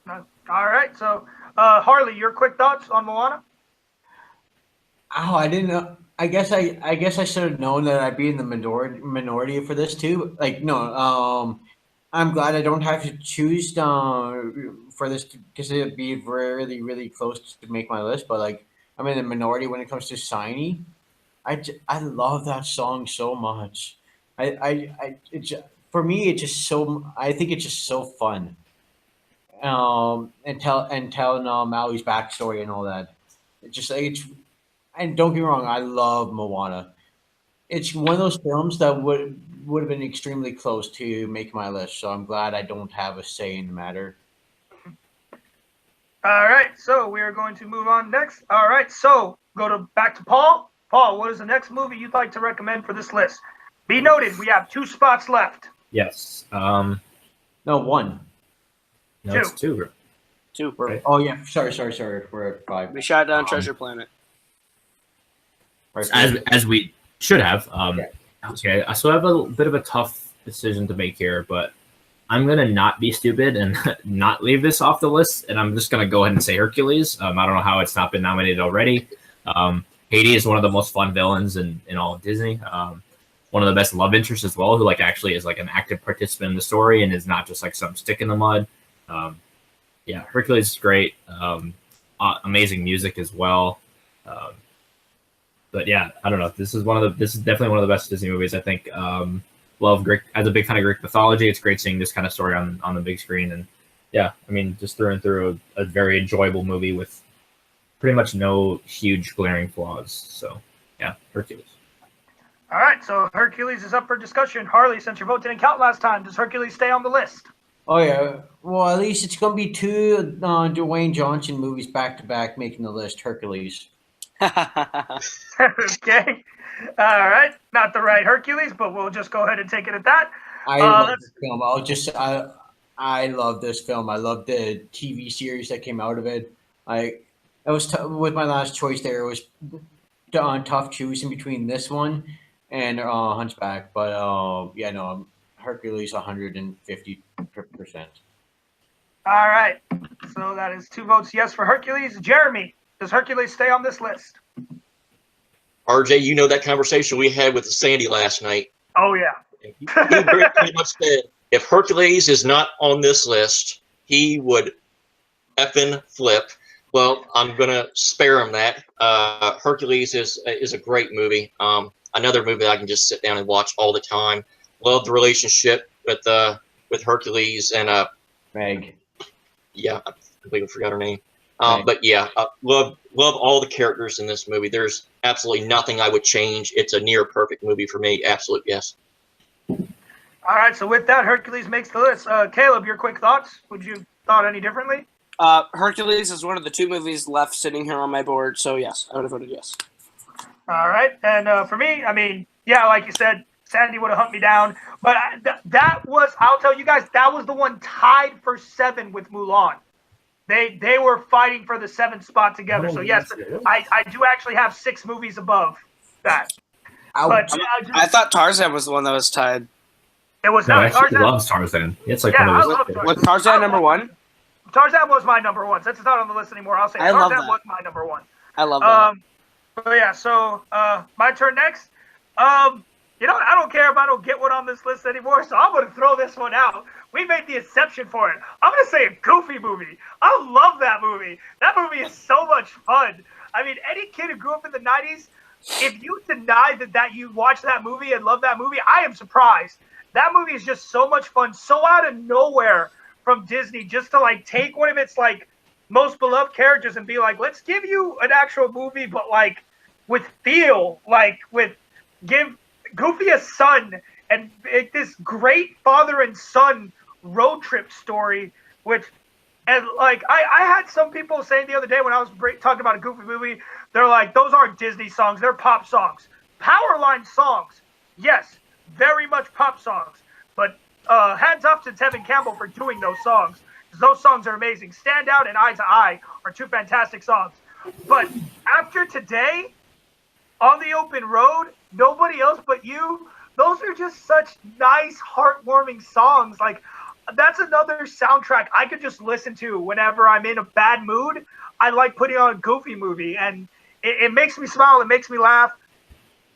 All right, so Harley, your quick thoughts on Moana? Oh, I didn't know. I guess I should have known that I'd be in the minority for this too. Like, no, I'm glad I don't have to choose for this because it'd be really, really close to make my list. But like, I'm in the minority when it comes to Shiny. I love that song so much. For me, it's just so. I think it's just so fun. and telling Maui's backstory and all that. It's just like and don't get me wrong, I love Moana. It's one of those films that would have been extremely close to making my list. So I'm glad I don't have a say in the matter. All right, so we are going to move on next. All right, so back to Paul. Paul, what is the next movie you'd like to recommend for this list? Be noted, we have 2 spots left. Yes. No, one. No, Two. it's 2. 2. Right. Oh yeah, sorry. We're at 5. We shot down Treasure Planet. Right. As we should have. Yeah. Okay, so I have a bit of a tough decision to make here, but I'm gonna not be stupid and not leave this off the list, and I'm just gonna go ahead and say Hercules. I don't know how it's not been nominated already. Haiti is one of the most fun villains in all of Disney. One of the best love interests as well, who like actually is like an active participant in the story and is not just like some stick in the mud. Yeah, Hercules is great. Amazing music as well. But yeah, I don't know. This is definitely one of the best Disney movies. I think. Love Greek as a big fan of Greek mythology. It's great seeing this kind of story on the big screen, and yeah, I mean, just through and through a very enjoyable movie with pretty much no huge glaring flaws. So yeah, Hercules. All right, so Hercules is up for discussion. Harley, since your vote didn't count last time, does Hercules stay on the list? Oh yeah. Well, at least it's gonna be 2 Dwayne Johnson movies back to back making the list. Hercules. Okay. All right. Not the right Hercules, but we'll just go ahead and take it at that. I love this film. I love this film. I love the TV series that came out of it. It was with my last choice there. It was tough choosing between this one and Hunchback, but yeah, no, Hercules 150%. All right. So that is 2 votes yes for Hercules. Jeremy, does Hercules stay on this list? RJ, you know that conversation we had with Sandy last night. Oh, yeah. He pretty much said if Hercules is not on this list, he would effing flip. Well, I'm gonna spare him that. Hercules is a great movie. Another movie that I can just sit down and watch all the time. Love the relationship with Hercules and Meg. Yeah, I completely forgot her name. But yeah, love all the characters in this movie. There's absolutely nothing I would change. It's a near perfect movie for me. Absolute yes. All right, so with that, Hercules makes the list. Kaleb, your quick thoughts? Would you thought any differently? Hercules is one of the 2 movies left sitting here on my board, so yes, I would have voted yes. All right, and for me, I mean, yeah, like you said, Sandy would have hunted me down, but that was, I'll tell you guys, that was the one tied for 7 with Mulan. They were fighting for the 7th spot together. So yes, I do actually have 6 movies above that. But I thought Tarzan was the one that was tied. It was No, not I actually Tarzan. love Tarzan. It's like Yeah, one I of love those. Tarzan. Was Tarzan number 1? Tarzan was my number 1. Since it's not on the list anymore, I'll say I love Tarzan that. was my number 1. I love that. But yeah, so my turn next. You know, I don't care if I don't get one on this list anymore, so I'm going to throw this one out. We made the exception for it. I'm going to say a Goofy movie. I love that movie. That movie is so much fun. I mean, any kid who grew up in the 90s, if you deny that you watch that movie and love that movie, I am surprised. That movie is just so much fun, so out of nowhere from Disney, just to like take one of its like most beloved characters and be like, let's give you an actual movie, but like with feel, like give Goofy a son and make this great father and son road trip story. And like I had some people saying the other day when I was talking about a Goofy movie, they're like, those aren't Disney songs, they're pop songs. Powerline songs, yes, very much pop songs. But hands off to Tevin Campbell for doing those songs. Those songs are amazing. Stand Out and Eye to Eye are 2 fantastic songs. But after today, On the Open Road, Nobody Else But You, those are just such nice, heartwarming songs. Like, that's another soundtrack I could just listen to whenever I'm in a bad mood. I like putting on a Goofy movie, and it makes me smile. It makes me laugh.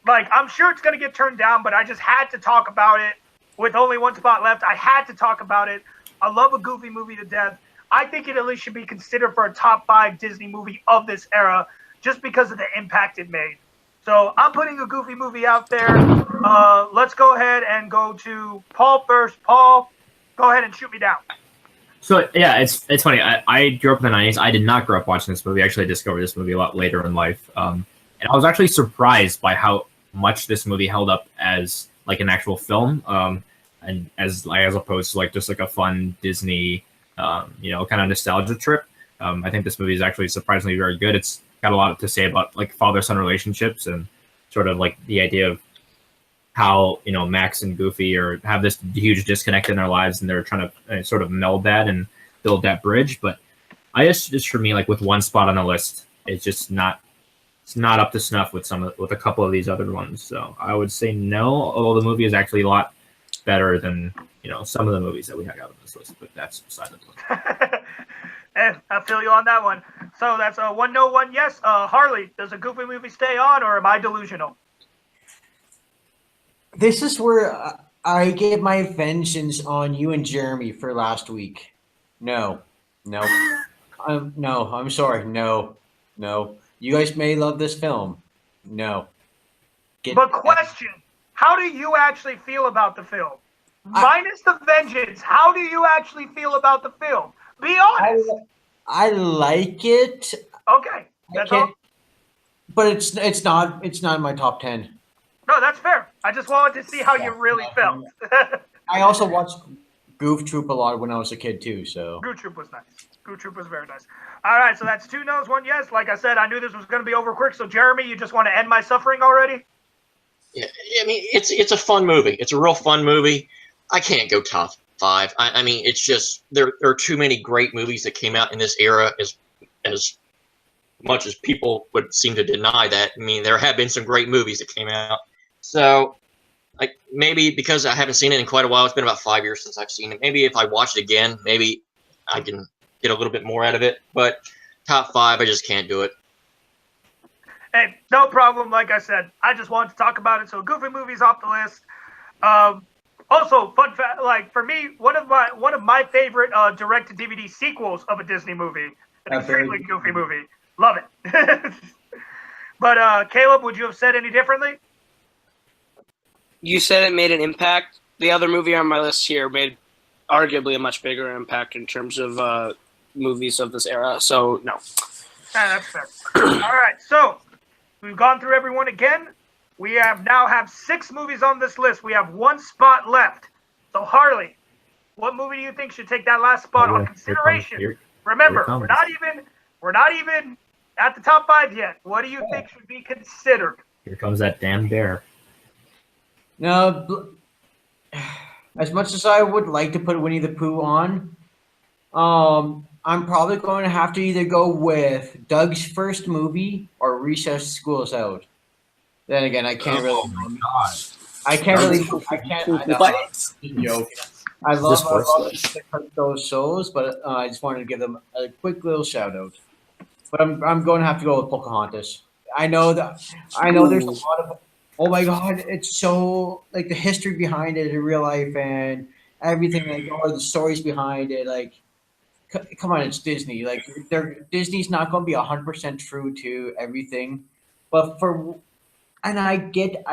Like, I'm sure it's going to get turned down, but I just had to talk about it. With only 1 spot left, I had to talk about it. I love a Goofy movie to death. I think it at least should be considered for a top 5 Disney movie of this era just because of the impact it made. So I'm putting a Goofy movie out there. Let's go ahead and go to Paul first. Paul, go ahead and shoot me down. So yeah, it's funny. I grew up in the '90s. I did not grow up watching this movie. I actually discovered this movie a lot later in life, and I was actually surprised by how much this movie held up as like an actual film, and as opposed to like just like a fun Disney, kind of nostalgia trip. I think this movie is actually surprisingly very good. It's got a lot to say about like father-son relationships and sort of like the idea of how Max and Goofy have this huge disconnect in their lives, and they're trying to sort of meld that and build that bridge. But just for me, like with one spot on the list, it's not up to snuff with a couple of these other ones. So I would say no, although the movie is actually a lot better than some of the movies that we have out on this list. But that's beside the point. And I feel you on that one. So that's a 1 no, 1 yes. Harley, does a Goofy movie stay on, or am I delusional? This is where I get my vengeance on you and Jeremy for last week. No. I'm sorry. No. You guys may love this film. No. But question, how do you actually feel about the film? Minus the vengeance, how do you actually feel about the film? Be honest. I like it. Okay. That's all. But it's not in my top 10. No, that's fair. I just wanted to see how you really felt. I also watched Goof Troop a lot when I was a kid too, so. Goof Troop was nice. Goof Troop was very nice. All right, so that's 2 no's, 1 yes. Like I said, I knew this was going to be over quick. So, Jeremy, you just want to end my suffering already? Yeah, I mean, it's a fun movie. It's a real fun movie. I can't go top 5. I mean, it's just there are too many great movies that came out in this era. As much as people would seem to deny that, I mean, there have been some great movies that came out. So, like, maybe because I haven't seen it in quite a while, it's been about 5 years since I've seen it. Maybe if I watch it again, maybe I can get a little bit more out of it. But top 5, I just can't do it. Hey, no problem. Like I said, I just wanted to talk about it. So, Goofy movie's off the list. Also, fun fact, like for me, one of my favorite direct-to-DVD sequels of a Disney movie, an extremely goofy movie. Love it. But Kaleb, would you have said any differently? You said it made an impact. The other movie on my list here made arguably a much bigger impact in terms of movies of this era. So no. That's fair. All right, so we've gone through everyone again. We now have 6 movies on this list. We have 1 spot left. So Harley, what movie do you think should take that last spot on consideration? Remember, we're not even at the top 5 yet. What do you think should be considered? Here comes that damn bear. No, as much as I would like to put Winnie the Pooh on, I'm probably going to have to either go with Doug's first movie or Recess School's Out. Then again, I can't really. Oh my god! I can't. Joke. I love those shows, but I just wanted to give them a quick little shout out. But I'm going to have to go with Pocahontas. I know there's a lot of. Oh my god! It's so like the history behind it in real life and everything, like all the stories behind it. Like, come on, it's Disney. Like, Disney's not going to be 100% true to everything, but and I get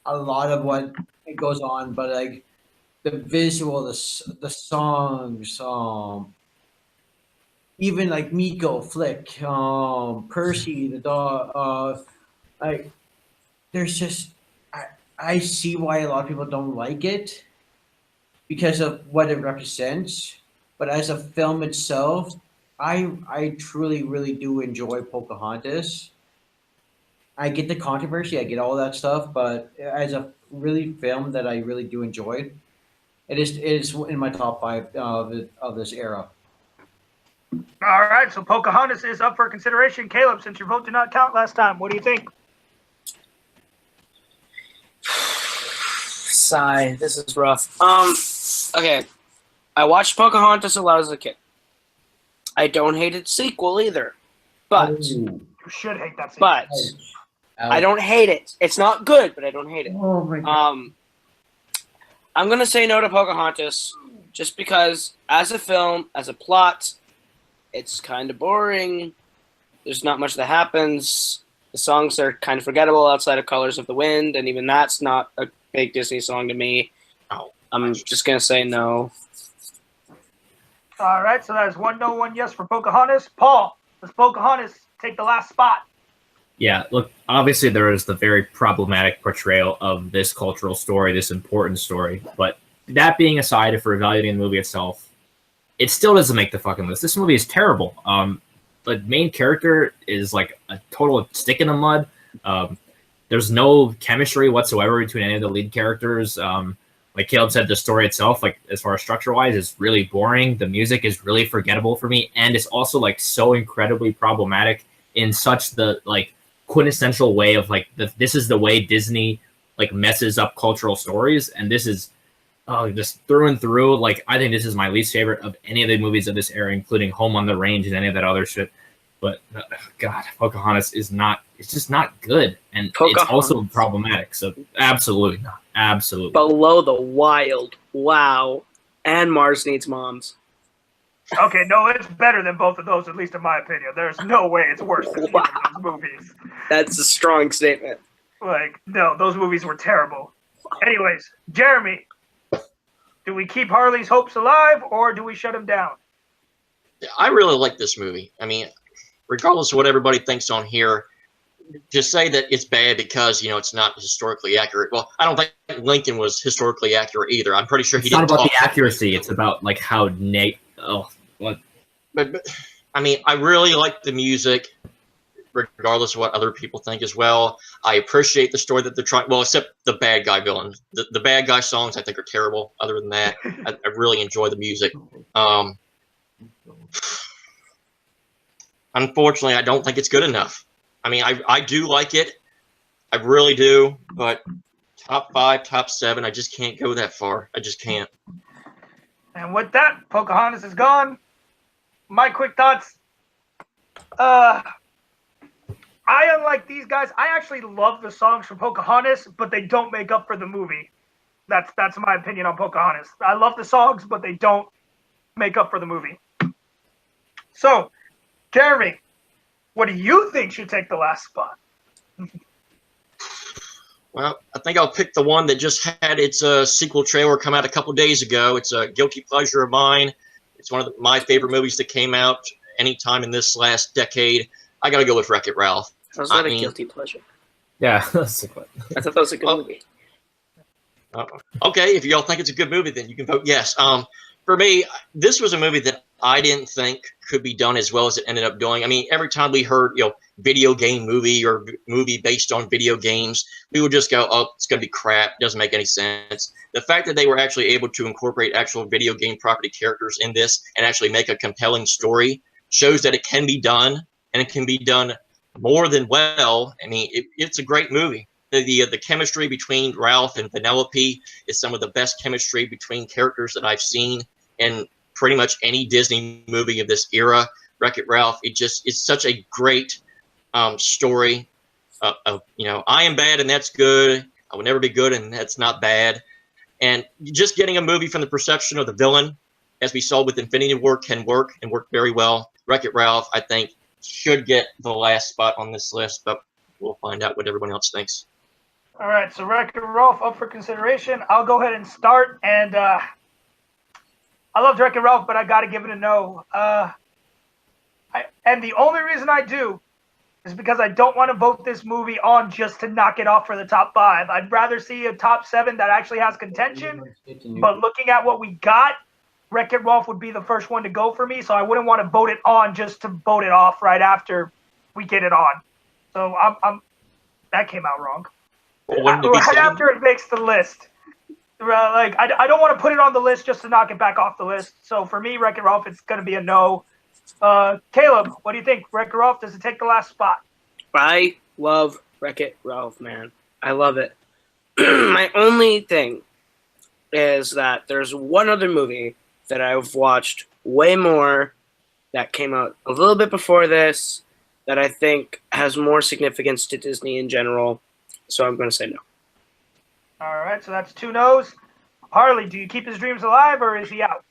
a lot of what it goes on, but like the visual, the songs, even like Miko, Flick, Percy, the dog, like there's just I see why a lot of people don't like it because of what it represents, but as a film itself, I truly really do enjoy Pocahontas. I get the controversy, I get all that stuff, but as a really film that I really do enjoy, it is in my top 5 of this era. All right, so Pocahontas is up for consideration. Kaleb, since your vote did not count last time, what do you think? Sigh, this is rough. Okay, I watched Pocahontas a lot as a kid. I don't hate its sequel either, but you should hate that sequel. But I don't hate it. It's not good, but I don't hate it. Oh my god. I'm gonna say no to Pocahontas just because, as a film, as a plot, it's kind of boring. There's not much that happens. The songs are kind of forgettable outside of Colors of the Wind, and even that's not a big Disney song to me. I'm just gonna say no. All right, so that is 1 no, 1 yes for Pocahontas. Paul, does Pocahontas take the last spot? Yeah, look, obviously there is the very problematic portrayal of this cultural story, this important story. But that being aside, if we're evaluating the movie itself, it still doesn't make the fucking list. This movie is terrible. The main character is like a total stick in the mud. There's no chemistry whatsoever between any of the lead characters. Like Caleb said, the story itself, like as far as structure-wise, is really boring. The music is really forgettable for me, and it's also like so incredibly problematic in such the like quintessential way of like this is the way Disney like messes up cultural stories, and this is just through and through. Like I think this is my least favorite of any of the movies of this era, including Home on the Range and any of that other shit. But God, Pocahontas is not. It's just not good, and it's also problematic. So absolutely not. Absolutely. Below the Wild. Wow. And Mars Needs Moms. Okay, no, it's better than both of those, at least in my opinion. There's no way it's worse than either of those movies. That's a strong statement. Like, no, those movies were terrible. Anyways, Jeremy, do we keep Harley's hopes alive or do we shut him down? I really like this movie. I mean, regardless of what everybody thinks on here, to say that it's bad because, it's not historically accurate. Well, I don't think Lincoln was historically accurate either. I'm pretty sure he didn't. It's not about the accuracy. It's about like how But I mean, I really like the music, regardless of what other people think as well. I appreciate the story that they're trying. Well, except the bad guy villain. The bad guy songs I think are terrible. Other than that, I really enjoy the music. Unfortunately, I don't think it's good enough. I mean, I do like it. I really do. But top 5, top 7, I just can't go that far. I just can't. And with that, Pocahontas is gone. My quick thoughts. I, unlike these guys, I actually love the songs from Pocahontas, but they don't make up for the movie. That's my opinion on Pocahontas. I love the songs, but they don't make up for the movie. So, Jeremy, what do you think should take the last spot? Well, I think I'll pick the one that just had its sequel trailer come out a couple days ago. It's a guilty pleasure of mine. It's one of my favorite movies that came out anytime in this last decade. I got to go with Wreck-It Ralph. How's that a guilty pleasure? Yeah, that's I thought that was a good movie. Okay, if y'all think it's a good movie, then you can vote yes. For me, this was a movie that I didn't think could be done as well as it ended up doing. I mean, every time we heard, video game movie or movie based on video games, we would just go, oh, it's going to be crap. Doesn't make any sense. The fact that they were actually able to incorporate actual video game property characters in this and actually make a compelling story shows that it can be done, and it can be done more than well. I mean, it's a great movie. The chemistry between Ralph and Penelope is some of the best chemistry between characters that I've seen in pretty much any Disney movie of this era. Wreck-It Ralph, it's such a great story. I am bad and that's good. I will never be good and that's not bad. And just getting a movie from the perception of the villain, as we saw with Infinity War, can work and work very well. Wreck-It Ralph, I think, should get the last spot on this list, but we'll find out what everyone else thinks. All right, so Wreck-It Ralph up for consideration. I'll go ahead and start. And I love Wreck-It Ralph, but I got to give it a no. And the only reason I do is because I don't want to vote this movie on just to knock it off for the top 5. I'd rather see a top 7 that actually has contention. But looking at what we got, Wreck-It Ralph would be the first one to go for me, so I wouldn't want to vote it on just to vote it off right after we get it on. So that came out wrong. Right after it makes the list. I don't want to put it on the list just to knock it back off the list. So for me, Wreck-It Ralph, it's going to be a no. Caleb, what do you think? Wreck-It Ralph, does it take the last spot? I love Wreck-It Ralph, man. I love it. My only thing is that there's one other movie that I've watched way more that came out a little bit before this that I think has more significance to Disney in general. So I'm going to say no. All right, so that's 2 no's. Harley, do you keep his dreams alive or is he out?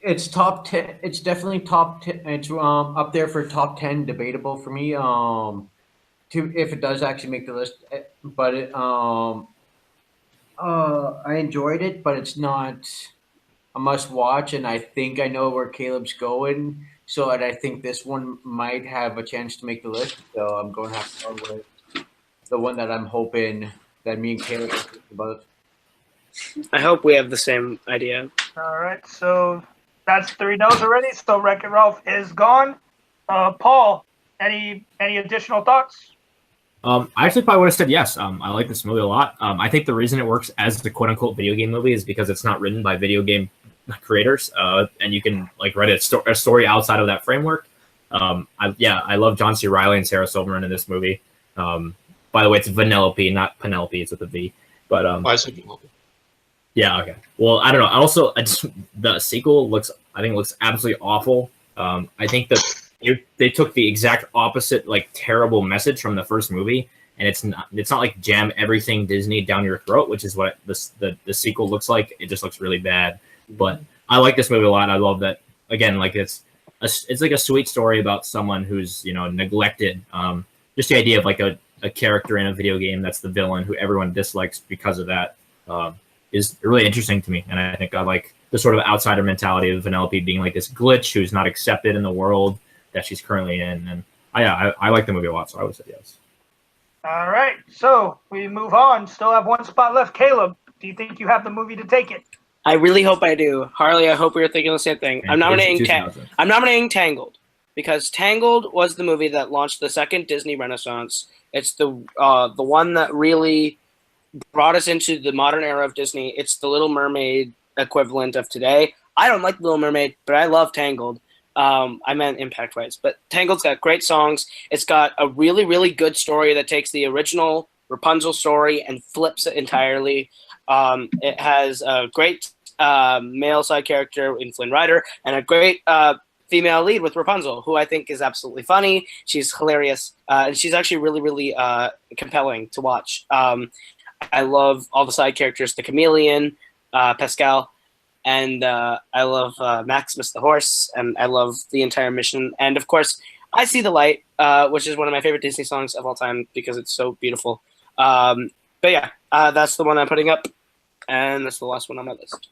It's top 10. It's definitely top 10. It's up there for top 10. Debatable for me. If it does actually make the list, but I enjoyed it, but it's not must watch, and I think I know where Caleb's going. So, and I think this one might have a chance to make the list. So I'm going to have to go with the one that I'm hoping that me and Caleb will think about. I hope we have the same idea. All right, so that's 3 no's already. So Wreck-It Ralph is gone. Paul, any additional thoughts? I actually probably would have said yes. I like this movie a lot. I think the reason it works as the quote unquote video game movie is because it's not written by video game creators, and you can like write a story outside of that framework. I love John C. Reilly and Sarah Silverman in this movie. By the way, it's Vanellope, not Penelope. It's with a V. But I said Penelope. yeah, okay. Well, I don't know. Also, the sequel looks absolutely awful. I think that they took the exact opposite, like terrible message from the first movie, and it's not like jam everything Disney down your throat, which is what the sequel looks like. It just looks really bad. But I like this movie a lot. I love that. Again, like it's like a sweet story about someone who's neglected. Just the idea of like a character in a video game that's the villain who everyone dislikes because of that is really interesting to me, and I think I like the sort of outsider mentality of Vanellope being like this glitch who's not accepted in the world that she's currently in, and I like the movie a lot, so I would say yes. All right, so we move on. Still have 1 spot left. Caleb, do you think you have the movie to take it? I really hope I do. Harley, I hope we were thinking the same thing. I'm nominating Tangled because Tangled was the movie that launched the second Disney Renaissance. It's the one that really brought us into the modern era of Disney. It's the Little Mermaid equivalent of today. I don't like Little Mermaid, but I love Tangled. I meant impact-wise, but Tangled's got great songs. It's got a really, really good story that takes the original Rapunzel story and flips it entirely. It has a great male side character in Flynn Rider and a great female lead with Rapunzel, who I think is absolutely funny. She's hilarious, and she's actually really, really compelling to watch. I love all the side characters, the chameleon, Pascal, and I love Maximus the horse, and I love the entire mission. And of course, I See the Light, which is one of my favorite Disney songs of all time because it's so beautiful. But yeah, that's the one I'm putting up, and that's the last one on my list.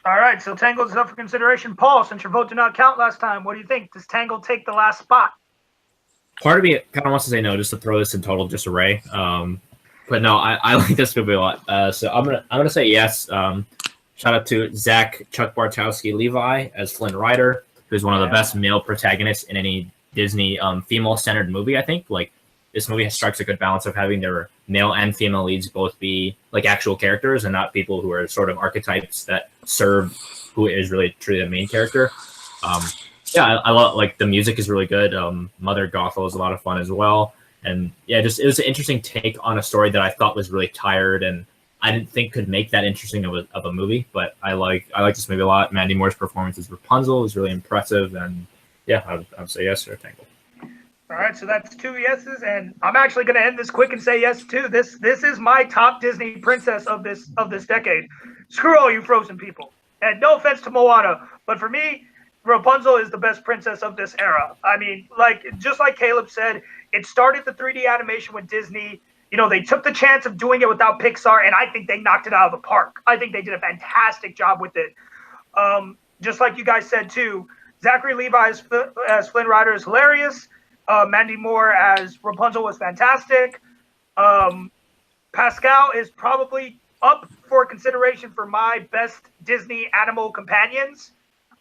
All right, so Tangled is up for consideration. Paul, since your vote did not count last time, what do you think? Does Tangled take the last spot? Part of me kind of wants to say no, just to throw this in total disarray. But no, I like this movie a lot. So I'm gonna say yes. Shout out to Zach Chuck Bartowski Levi as Flynn Rider, who's one of the best male protagonists in any Disney female-centered movie. I think like this movie strikes a good balance of having their male and female leads both be like actual characters and not people who are sort of archetypes that serve who is really truly the main character. I love like the music is really good. Mother Gothel is a lot of fun as well. And yeah, it was an interesting take on a story that I thought was really tired and I didn't think could make that interesting of a movie. But I like this movie a lot. Mandy Moore's performance as Rapunzel is really impressive, and yeah, I would say yes to Tangled. All right, so that's 2 yeses, and I'm actually going to end this quick and say yes too. This is my top Disney princess of this decade. Screw all you Frozen people, and no offense to Moana, but for me, Rapunzel is the best princess of this era. I mean, like just like Caleb said, it started the 3D animation with Disney. They took the chance of doing it without Pixar, and I think they knocked it out of the park. I think they did a fantastic job with it. Just like you guys said, too, Zachary Levi as Flynn Rider is hilarious. Mandy Moore as Rapunzel was fantastic. Pascal is probably up for consideration for my best Disney animal companions.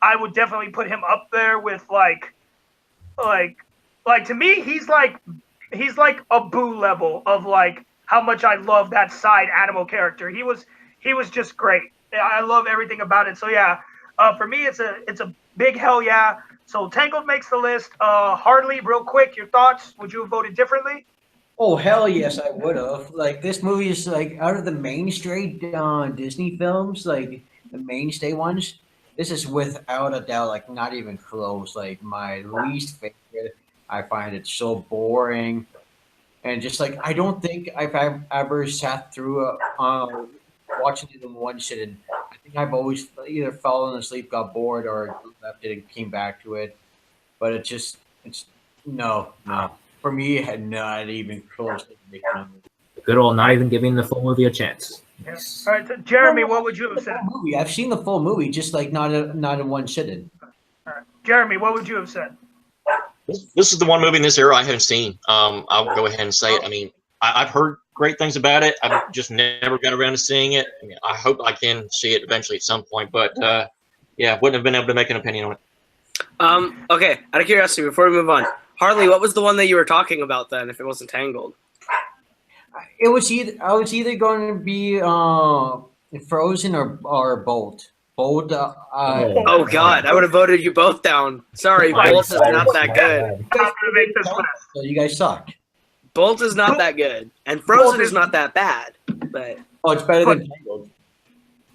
I would definitely put him up there with like to me, he's like a Boo level of like how much I love that side animal character. He was just great. I love everything about it. So yeah, for me it's a big hell yeah. So Tangled makes the list. Harley, real quick, your thoughts? Would you have voted differently? Oh hell yes, I would have. Like this movie is like out of the mainstay Disney films, like the mainstay ones. This is without a doubt, like not even close. Like my least favorite. I find it so boring, and just like I don't think I've ever sat through watching it in one sitting. I think I've always either fallen asleep, got bored, or left it and came back to it. But it's no. For me, it had not even close to making a movie. Good old not even giving the full movie a chance. Yeah. All right, so Jeremy, what would you have said? Movie. I've seen the full movie, just like not in one sitting. All right. Jeremy, what would you have said? This is the one movie in this era I haven't seen. I'll go ahead and say it. I mean, I've heard great things about it. I've just never got around to seeing it. I mean, I hope I can see it eventually at some point. But yeah, wouldn't have been able to make an opinion on it. Okay, out of curiosity, before we move on, Harley, what was the one that you were talking about then? If it wasn't Tangled, It was either I was either going to be Frozen or Bolt. Bolt. oh God, I would have voted you both down. Sorry, Bolt is not that good. I'm gonna make this list. So you guys suck. Bolt is not that good, and Frozen is not that bad. But Oh, it's better than Tangled.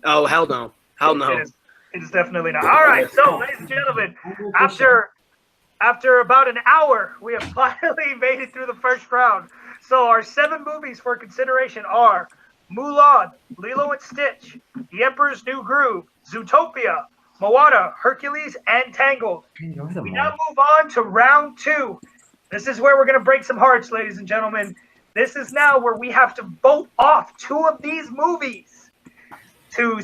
oh hell no, hell no. It is definitely not. All right, so ladies and gentlemen, after about an hour, we have finally made it through the first round. So our 7 movies for consideration are Mulan, Lilo and Stitch, The Emperor's New Groove, Zootopia, Moana, Hercules, and Tangled. We now move on to round 2. This is where we're going to break some hearts, ladies and gentlemen. This is now where we have to vote off 2 of these movies to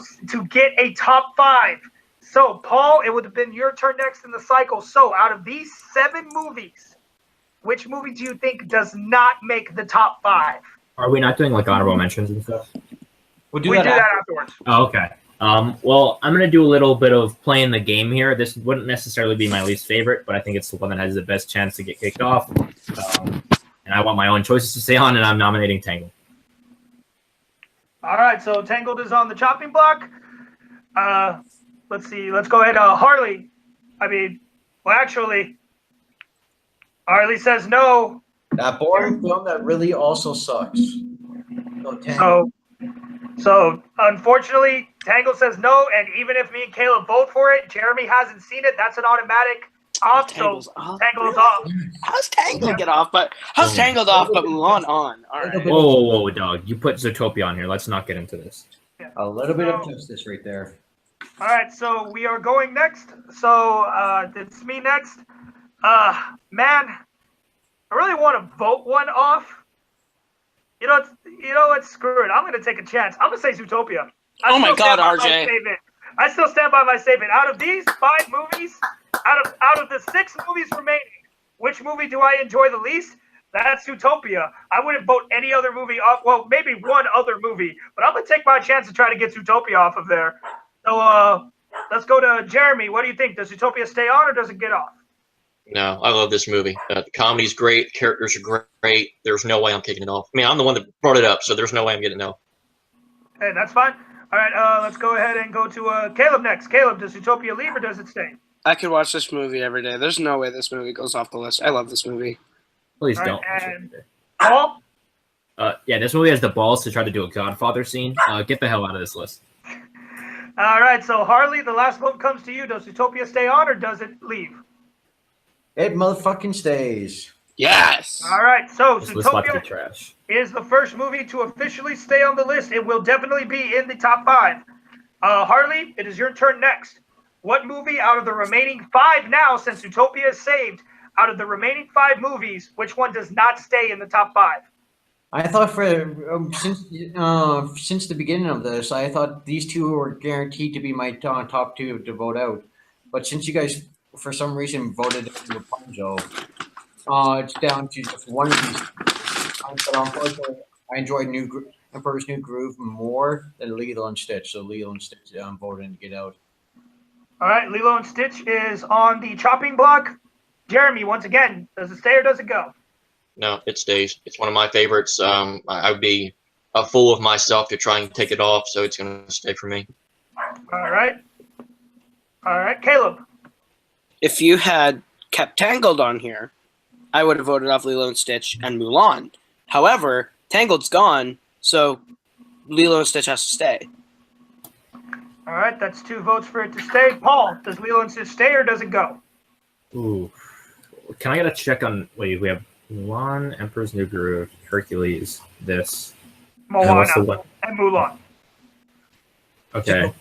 get a top 5. So, Paul, it would have been your turn next in the cycle. So, out of these 7 movies, which movie do you think does not make the top 5? Are we not doing like honorable mentions and stuff? We'll We do that afterwards. Oh, okay. Well, I'm gonna do a little bit of playing the game here. This wouldn't necessarily be my least favorite, but I think it's the one that has the best chance to get kicked off. And I want my own choices to stay on, and I'm nominating Tangled. All right, so Tangled is on the chopping block. Let's see. Let's go ahead. Harley. Actually, Harley says no. That boring film that really also sucks. No, Tangled. So unfortunately, Tangled says no, and even if me and Caleb vote for it, Jeremy hasn't seen it. That's an automatic off. Tangled's So off. Tangled's off. How's Tangled get off? But how's Tangled off? But Mulan on. All right. Whoa, dog! You put Zootopia on here. Let's not get into this. A little bit of justice right there. All right, so we are going next. So it's me next. Man, I really want to vote one off. You know what? Screw it. I'm going to take a chance. I'm going to say Zootopia. Oh my God, RJ. I still stand by my statement. Out of these 5 movies, out of the 6 movies remaining, which movie do I enjoy the least? That's Zootopia. I wouldn't vote any other movie off. Well, maybe one other movie, but I'm going to take my chance to try to get Zootopia off of there. So let's go to Jeremy. What do you think? Does Zootopia stay on or does it get off? No, I love this movie. The comedy's great. Characters are great. There's no way I'm kicking it off. I mean, I'm the one that brought it up, so there's no way I'm getting it off. Hey, that's fine. All right, let's go ahead and go to Caleb next. Caleb, does Zootopia leave or does it stay? I could watch this movie every day. There's no way this movie goes off the list. I love this movie. Please All don't. right, and Paul? Yeah, this movie has the balls to try to do a Godfather scene. Get the hell out of this list. All right, so Harley, the last vote comes to you. Does Zootopia stay on or does it leave? It motherfucking stays. Yes. All right, so This list about to be Zootopia trash. is the first movie to officially stay on the list. It will definitely be in the top 5. Harley, it is your turn next. What movie out of the remaining 5 now, since Zootopia is saved, out of the remaining 5 movies, which one does not stay in the top 5? I thought since the beginning of this, I thought these 2 were guaranteed to be my top 2 to vote out. But since you guys, for some reason, voted Rapunzel, it's down to just one of these. But unfortunately, I enjoyed Emperor's New Groove more than Lilo and Stitch. So Lilo and Stitch voted to get out. All right, Lilo and Stitch is on the chopping block. Jeremy, once again, does it stay or does it go? No, it stays. It's one of my favorites. I would be a fool of myself to try and take it off, so it's going to stay for me. All right, Caleb. If you had kept Tangled on here, I would have voted off Lilo and Stitch and Mulan. However, Tangled's gone, so Lilo and Stitch has to stay. All right, that's 2 votes for it to stay. Paul, does Lilo and Stitch stay or does it go? Ooh. Can I get a check on... Wait, we have Mulan, Emperor's New Groove, Hercules, this... Moana and and Mulan. Okay.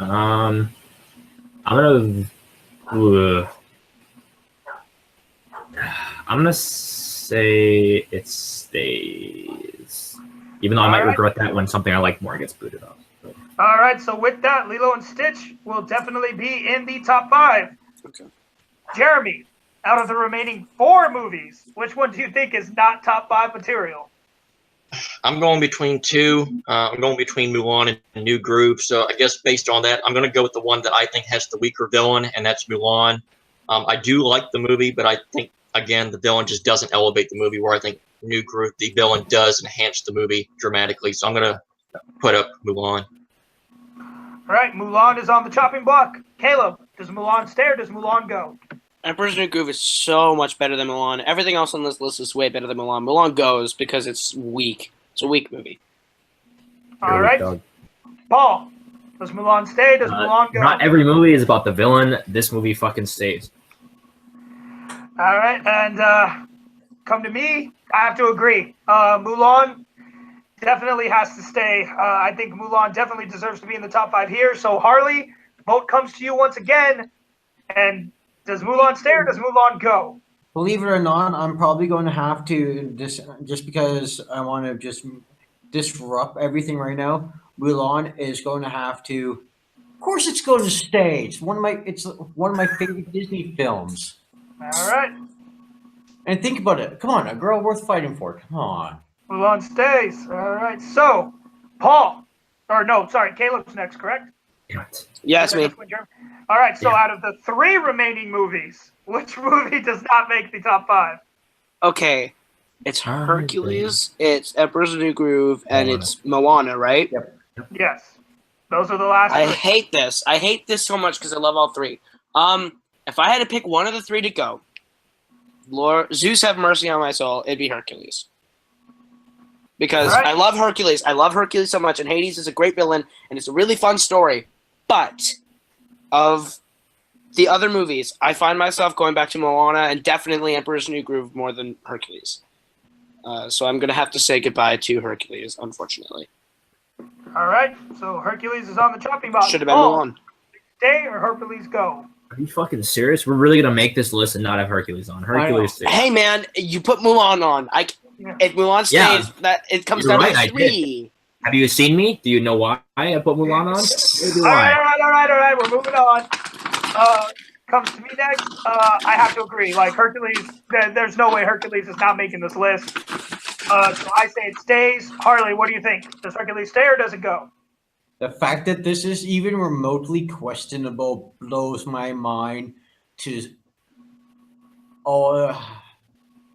I'm gonna... I'm gonna say it stays. Even though I might All right. regret that when something I like more gets booted off. But All right, so with that, Lilo and Stitch will definitely be in the top 5. Okay. Jeremy, out of the remaining 4 movies, which one do you think is not top 5 material? I'm going between two. I'm going between Mulan and New Groove. So I guess based on that, I'm going to go with the one that I think has the weaker villain, and that's Mulan. I do like the movie, but I think, again, the villain just doesn't elevate the movie, where I think New Groove, the villain, does enhance the movie dramatically. So I'm going to put up Mulan. All right, Mulan is on the chopping block. Kaleb, does Mulan stay or does Mulan go? Emperor's New Groove is so much better than Mulan. Everything else on this list is way better than Mulan. Mulan goes because it's weak. It's a weak movie. All right, Paul, does Mulan stay? Does Mulan go? Not every movie is about the villain. This movie fucking stays. All right, and come to me. I have to agree. Mulan definitely has to stay. I think Mulan definitely deserves to be in the top 5 here. So Harley, vote comes to you once again. And does Mulan stay or does Mulan go? Believe it or not, I'm probably going to have to just because I want to just disrupt everything right now. Mulan is going to have to. Of course, it's going to stay. It's one of my favorite Disney films. All right, And think about it. Come on, a girl worth fighting for. Come on. Mulan stays. All right, so Paul, or no, sorry, Caleb's next, correct? Yeah, it's me. All right, so Yeah. out of the 3 remaining movies, which movie does not make the top 5? Okay. It's Hercules, it's Emperor's New Groove, and it's Moana, right? Yep. Yes, those are the last. I 3. hate this. I hate this so much because I love all 3. If I had to pick one of the 3 to go, Lord Zeus have mercy on my soul, it'd be Hercules. Because Alright. I love Hercules. I love Hercules so much, and Hades is a great villain, and it's a really fun story. But of the other movies, I find myself going back to Moana and definitely Emperor's New Groove more than Hercules. So I'm going to have to say goodbye to Hercules, unfortunately. All right, so Hercules is on the chopping block. Should have been Paul, Mulan. stay or Hercules go? Are you fucking serious? We're really gonna make this list and not have Hercules on. Hercules stays. Hey, man, you put Mulan on. Yeah. If Mulan stays, Yeah. that it comes You're down right, I to 3. Have you seen me? Do you know why I put Mulan on? Maybe All why. right. We're moving on. Comes to me next. I have to agree. Like Hercules, there's no way Hercules is not making this list. So I say it stays. Harley, what do you think? Does Hercules stay or does it go? The fact that this is even remotely questionable blows my mind to.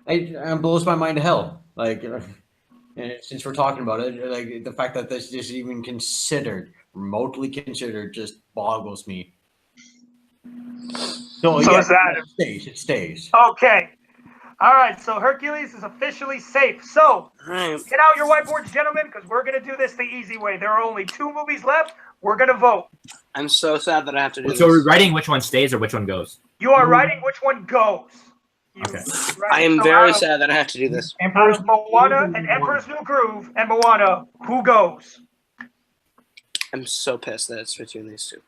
It blows my mind to hell. Like, and since we're talking about it, like the fact that this is even considered, remotely considered, just boggles me. So yeah, is that- it stays. It stays. Okay. All right, so Hercules is officially safe. So Right. get out your whiteboards, gentlemen, because we're going to do this the easy way. There are only 2 movies left. We're going to vote. I'm so sad that I have to do So we're this. writing which one stays or which one goes. You are writing which one goes. Okay. I am very sad that I have to do this. Out of Moana and Emperor's New Groove and Moana, who goes? I'm so pissed that it's between these 2.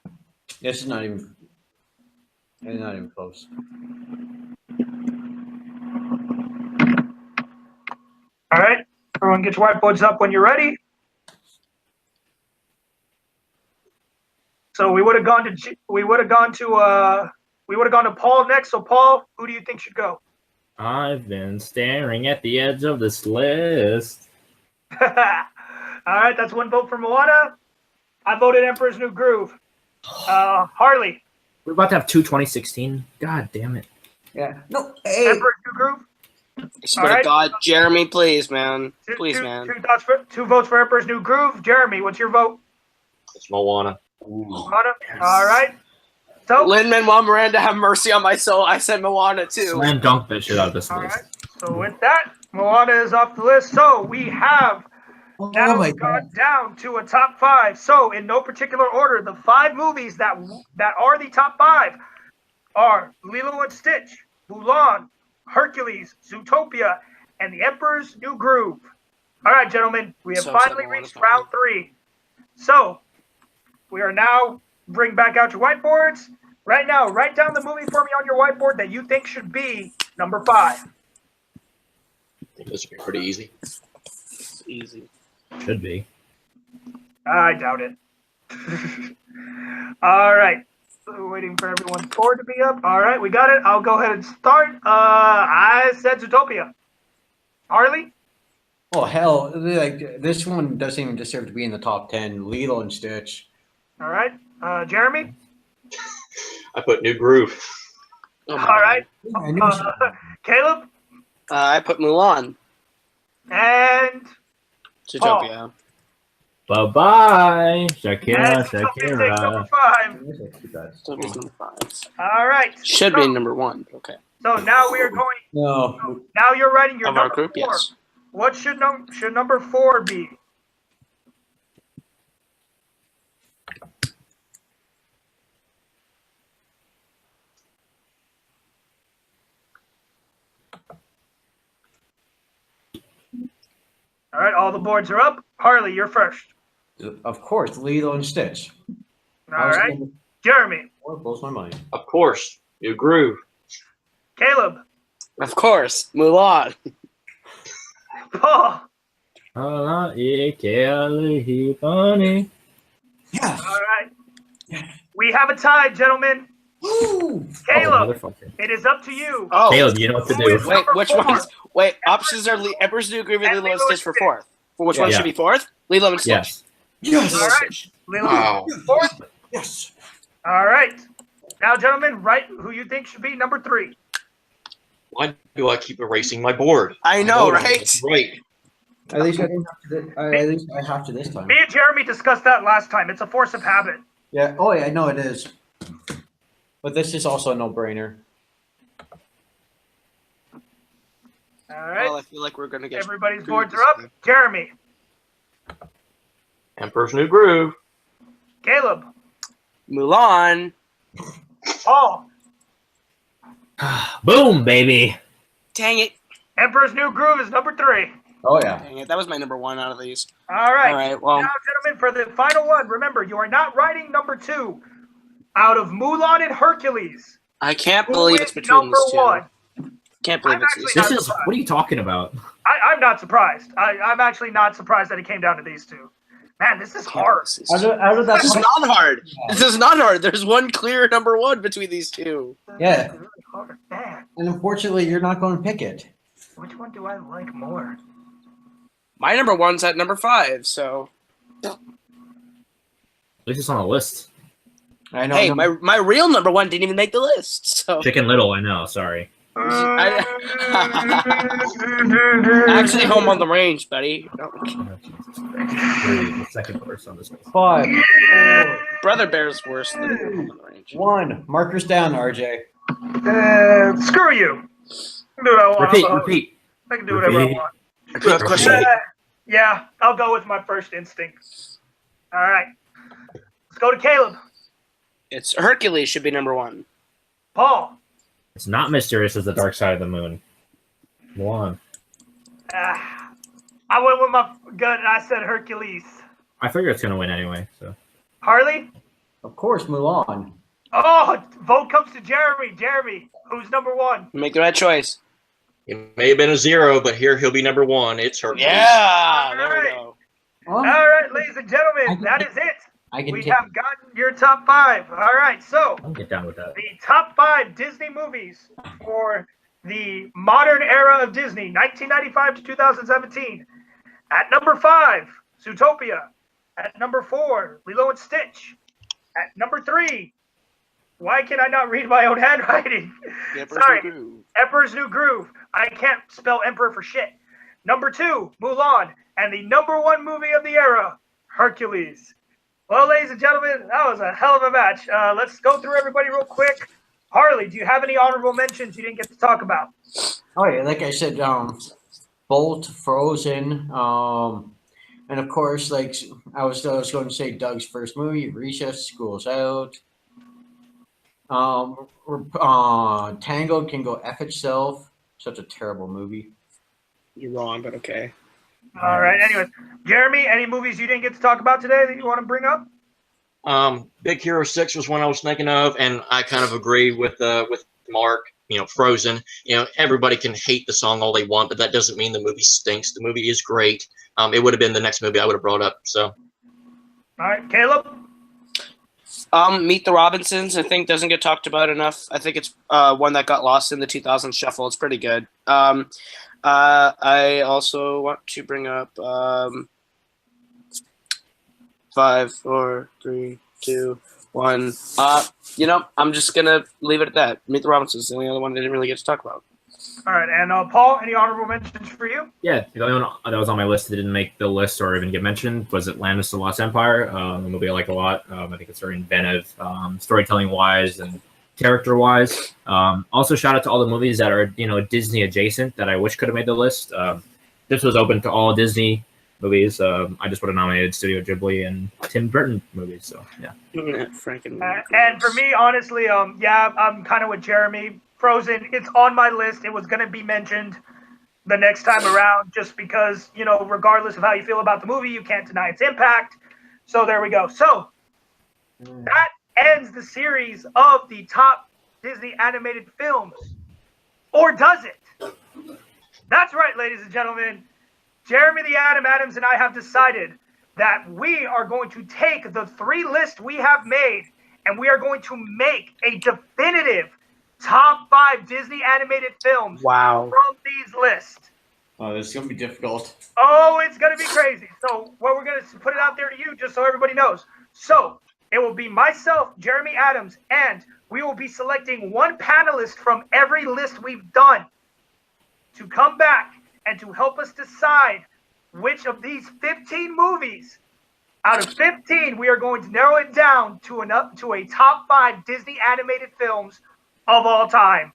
This is not even. It's not even close. All right, everyone, get your whiteboards up when you're ready. So we would have gone to Paul next. So Paul, who do you think should go? I've been staring at the edge of this list. All right, that's 1 vote for Moana. I voted Emperor's New Groove. Harley, We're about to have 2016. God damn it. Yeah. No. Hey. Emperor's New Groove. Swear to Alright. God, Jeremy, please, man. Two- Please, two- man. 2 votes for Emperor's New Groove. Jeremy, what's your vote? It's Moana. Moana. All right. So Lin-Manuel Miranda, have mercy on my soul. I said Moana too. Slam dunk that shit out of this all list. right. So with that, Moana is off the list. So we have now my gone down to a top 5. So in no particular order, the 5 movies that are the top 5 are Lilo and Stitch, Mulan, Hercules, Zootopia, and The Emperor's New Groove. All right, gentlemen, we have So finally Moana reached finally. round 3. So we are now bring back out your whiteboards. Right now, write down the movie for me on your whiteboard that you think should be number 5. I think this would be pretty easy. It's easy. Should be. I doubt it. All right. So waiting for everyone's board to be up. All right, we got it. I'll go ahead and start. I said Zootopia. Harley? Oh hell! Like this one doesn't even deserve to be in the top 10. Lilo and Stitch. All right. Jeremy? I put New Groove. Oh All my God. right. I knew it. Caleb? I put Mulan. And Zootopia. Bye-bye, Shakira, and Zootopia takes number Shakira. 5. Zootopia's number 5. All right. Should be number 1. Okay. So now we are going. No. Now you're writing your Of our number group, 4. yes. What should number 4 be? All right, all the boards are up. Harley, you're first. Of course, Lilo and Stitch. All right. Jeremy. What blows my mind? Of course, New Groove. Caleb. Of course, Mulan. Paul. Yes. All right. We have a tie, gentlemen. Woo! Caleb, Motherfucker. it is up to you. Oh, Caleb, you know what to Who do. is wait, number which 4? ones? Wait, options are Emperor's New Groove and And Lilo and Lilo Stitch for and 4th. For which one Yeah. should be 4th? Lilo and Stitch. Yes. Yes. All right. Lilo, Wow. 4th. Yes. All right. Now, gentlemen, write who you think should be number 3. Why do I keep erasing my board? I know, Voting. right? Right. At least I didn't have to. At least I have to this time. Me and Jeremy discussed that last time. It's a force of habit. Yeah. Oh yeah, I know it is. But this is also a no-brainer. All right. Well, I feel like we're gonna get Everybody's screwed boards this are up. time. Jeremy. Emperor's New Groove. Caleb. Mulan. Paul. Boom, baby. Dang it! Emperor's New Groove is number 3. Oh yeah. Dang it! That was my number 1 out of these. All right. All right. Well, Now, gentlemen, for the final one, remember, you are not writing number 2. Out of Mulan and Hercules, I can't who believe is it's between number these two. 1? Can't believe I'm it's actually these not two. This is what are you talking about? I'm not surprised. I'm actually not surprised that it came down to these two. Man, this is hard. Out of that. This is not hard. This is not hard. There's one clear number 1 between these two. Yeah. This is really hard. Man, And unfortunately, you're not going to pick it. which one do I like more? My number 1's at number 5. So At least it's on the list. I know. hey, my real number 1 didn't even make the list. So Chicken Little, I know. Sorry. actually, Home on the Range, buddy. The second verse on this list. 5, 4, Brother Bear's worse than Home on the Range. 1. Markers down, RJ. Screw you. I can do what I want. Repeat. I can do whatever I want. Repeat question. Yeah, I'll go with my first instinct. All right. Let's go to Caleb. It's Hercules should be number 1. Paul. It's not mysterious as the dark side of the moon. Mulan. I went with my gut and I said Hercules. I figure it's gonna win anyway. So Harley? Of course, Mulan. Oh, vote comes to Jeremy. Jeremy, who's number 1? Make the right choice. It may have been a 0, but here he'll be number 1. It's Hercules. Yeah, there we go. All right, ladies and gentlemen, that is it. I can We take. have gotten your top 5. All right, so I'll get down with that. the top 5 Disney movies for the modern era of Disney, 1995 to 2017. At number 5, Zootopia. At number 4, Lilo and Stitch. At number 3, why can I not read my own handwriting? The Emperor's Sorry. New Groove. Emperor's New Groove. I can't spell Emperor for shit. Number 2, Mulan. And the number 1 movie of the era, Hercules. Well, ladies and gentlemen, that was a hell of a match. Let's go through everybody real quick. Harley, do you have any honorable mentions you didn't get to talk about? Oh yeah, like I said, Bolt, Frozen, and of course, like I was going to say, Doug's first movie, Recess, School's Out. Tangled can go F itself. Such a terrible movie. You're wrong, but okay. All right. Anyways, Jeremy, any movies you didn't get to talk about today that you want to bring up? Big Hero 6 was one I was thinking of, and I kind of agree with Mark. Frozen. Everybody can hate the song all they want, but that doesn't mean the movie stinks. The movie is great. It would have been the next movie I would have brought up. So, All right, Kaleb. Meet the Robinsons, I think, doesn't get talked about enough. I think it's one that got lost in the 2000s shuffle. It's pretty good. I also want to bring up 5, 4, 3, 2, 1. I'm just gonna leave it at that. Meet the Robinsons, the only other one I didn't really get to talk about. All right, and Paul, any honorable mentions for you? Yeah, the only one that was on my list that didn't make the list or even get mentioned was Atlantis: The Lost Empire. A movie I like a lot. I think it's very inventive, storytelling-wise and character-wise. Also, shout out to all the movies that are Disney adjacent that I wish could have made the list. This was open to all Disney movies. I just would have nominated Studio Ghibli and Tim Burton movies. So yeah. And for me, honestly, I'm kind of with Jeremy. Frozen, it's on my list. It was going to be mentioned the next time around just because, regardless of how you feel about the movie, you can't deny its impact. So there we go. So that ends the series of the top Disney animated films. Or does it? That's right, ladies and gentlemen. Jeremy the Adam Adams and I have decided that we are going to take the 3 lists we have made and we are going to make a definitive top 5 Disney animated films from these lists. Oh, this is going to be difficult. Oh, it's going to be crazy. So we're going to put it out there to you just so everybody knows. So it will be myself, Jeremy Adams, and we will be selecting one panelist from every list we've done to come back and to help us decide which of these 15 movies out of 15 we are going to narrow it down to a top 5 Disney animated films of all time.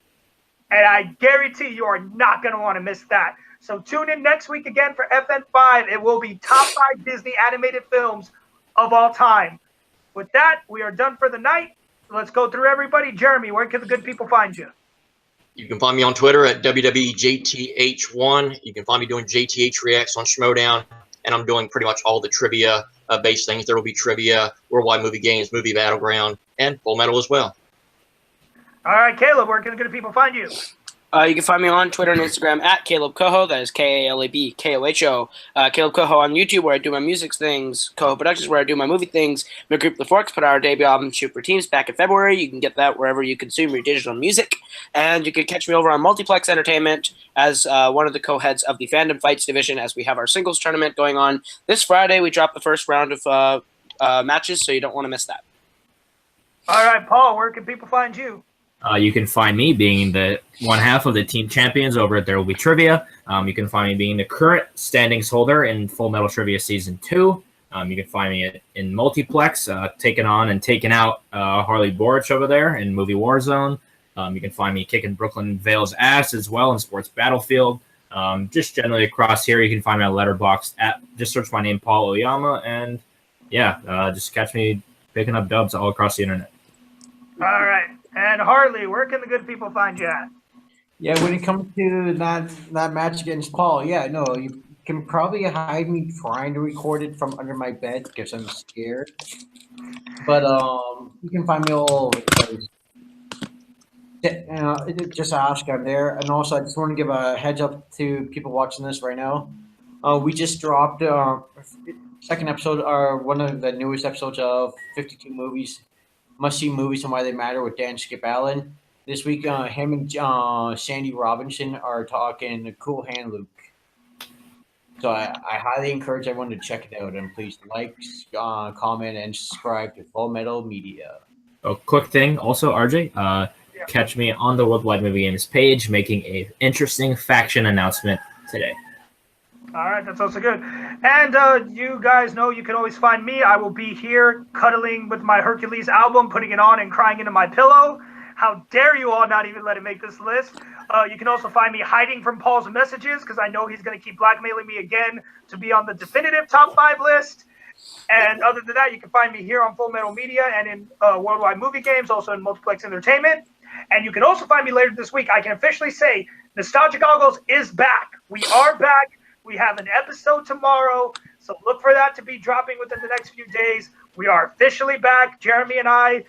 And I guarantee you are not going to want to miss that. So tune in next week again for FN5. It will be top 5 Disney animated films of all time. With that, we are done for the night. Let's go through everybody. Jeremy, where can the good people find you? You can find me on Twitter at WWJTH1. You can find me doing JTH Reacts on Schmodown. And I'm doing pretty much all the trivia-based things. There will be trivia, Worldwide Movie Games, Movie Battleground, and Full Metal as well. All right, Kaleb, where can the good people find you? You can find me on Twitter and Instagram at Kaleb Koho. That is KalebKoho. Kaleb Koho on YouTube, where I do my music things. Koho Productions, where I do my movie things. My group, The Forks, put out our debut album, Shoot for Teams, back in February. You can get that wherever you consume your digital music. And you can catch me over on Multiplex Entertainment as one of the co-heads of the Fandom Fights division, as we have our singles tournament going on. This Friday, we drop the first round of matches, so you don't want to miss that. All right, Paul, where can people find you? You can find me being the one half of the team champions over at There Will Be Trivia. You can find me being the current standings holder in Full Metal Trivia Season 2. You can find me in Multiplex, taking on and taking out Harley Boric over there in Movie Warzone. You can find me kicking Brooklyn Vale's ass as well in Sports Battlefield. Just generally across here, you can find me on Letterboxd. Just search my name, Paul Oyama, and just catch me picking up dubs all across the internet. All right. And Harley, where can the good people find you at? Yeah, when it comes to that match against Paul, you can probably hide me trying to record it from under my bed because I'm scared. But you can find me all over the place. Just ask out there. And also, I just want to give a heads up to people watching this right now. We just dropped second episode, or one of the newest episodes of 52 movies. Must-see movies and why they matter with Dan Skip Allen. This week, him and Sandy Robinson are talking Cool Hand Luke. So I highly encourage everyone to check it out, and please like, comment, and subscribe to Full Metal Media. A quick thing, also, RJ, catch me on the Worldwide Movie Games page making an interesting faction announcement today. All right, that's also good. And you guys know you can always find me. I will be here cuddling with my Hercules album, putting it on and crying into my pillow. How dare you all not even let it make this list. You can also find me hiding from Paul's messages because I know he's going to keep blackmailing me again to be on the definitive top 5 list. And other than that, you can find me here on Full Metal Media and in Worldwide Movie Games, also in Multiplex Entertainment. And you can also find me later this week. I can officially say Nostalgia Goggles is back. We are back. We have an episode tomorrow, so look for that to be dropping within the next few days. We are officially back. Jeremy and I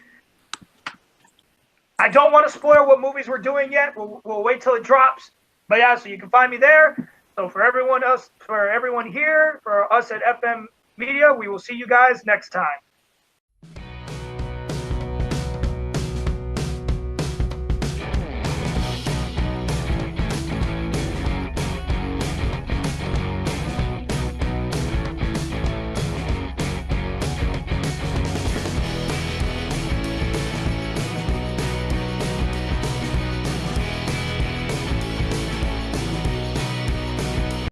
I don't want to spoil what movies we're doing yet. We'll wait till it drops. But yeah, so you can find me there. So for everyone here, for us at FM Media, we will see you guys next time.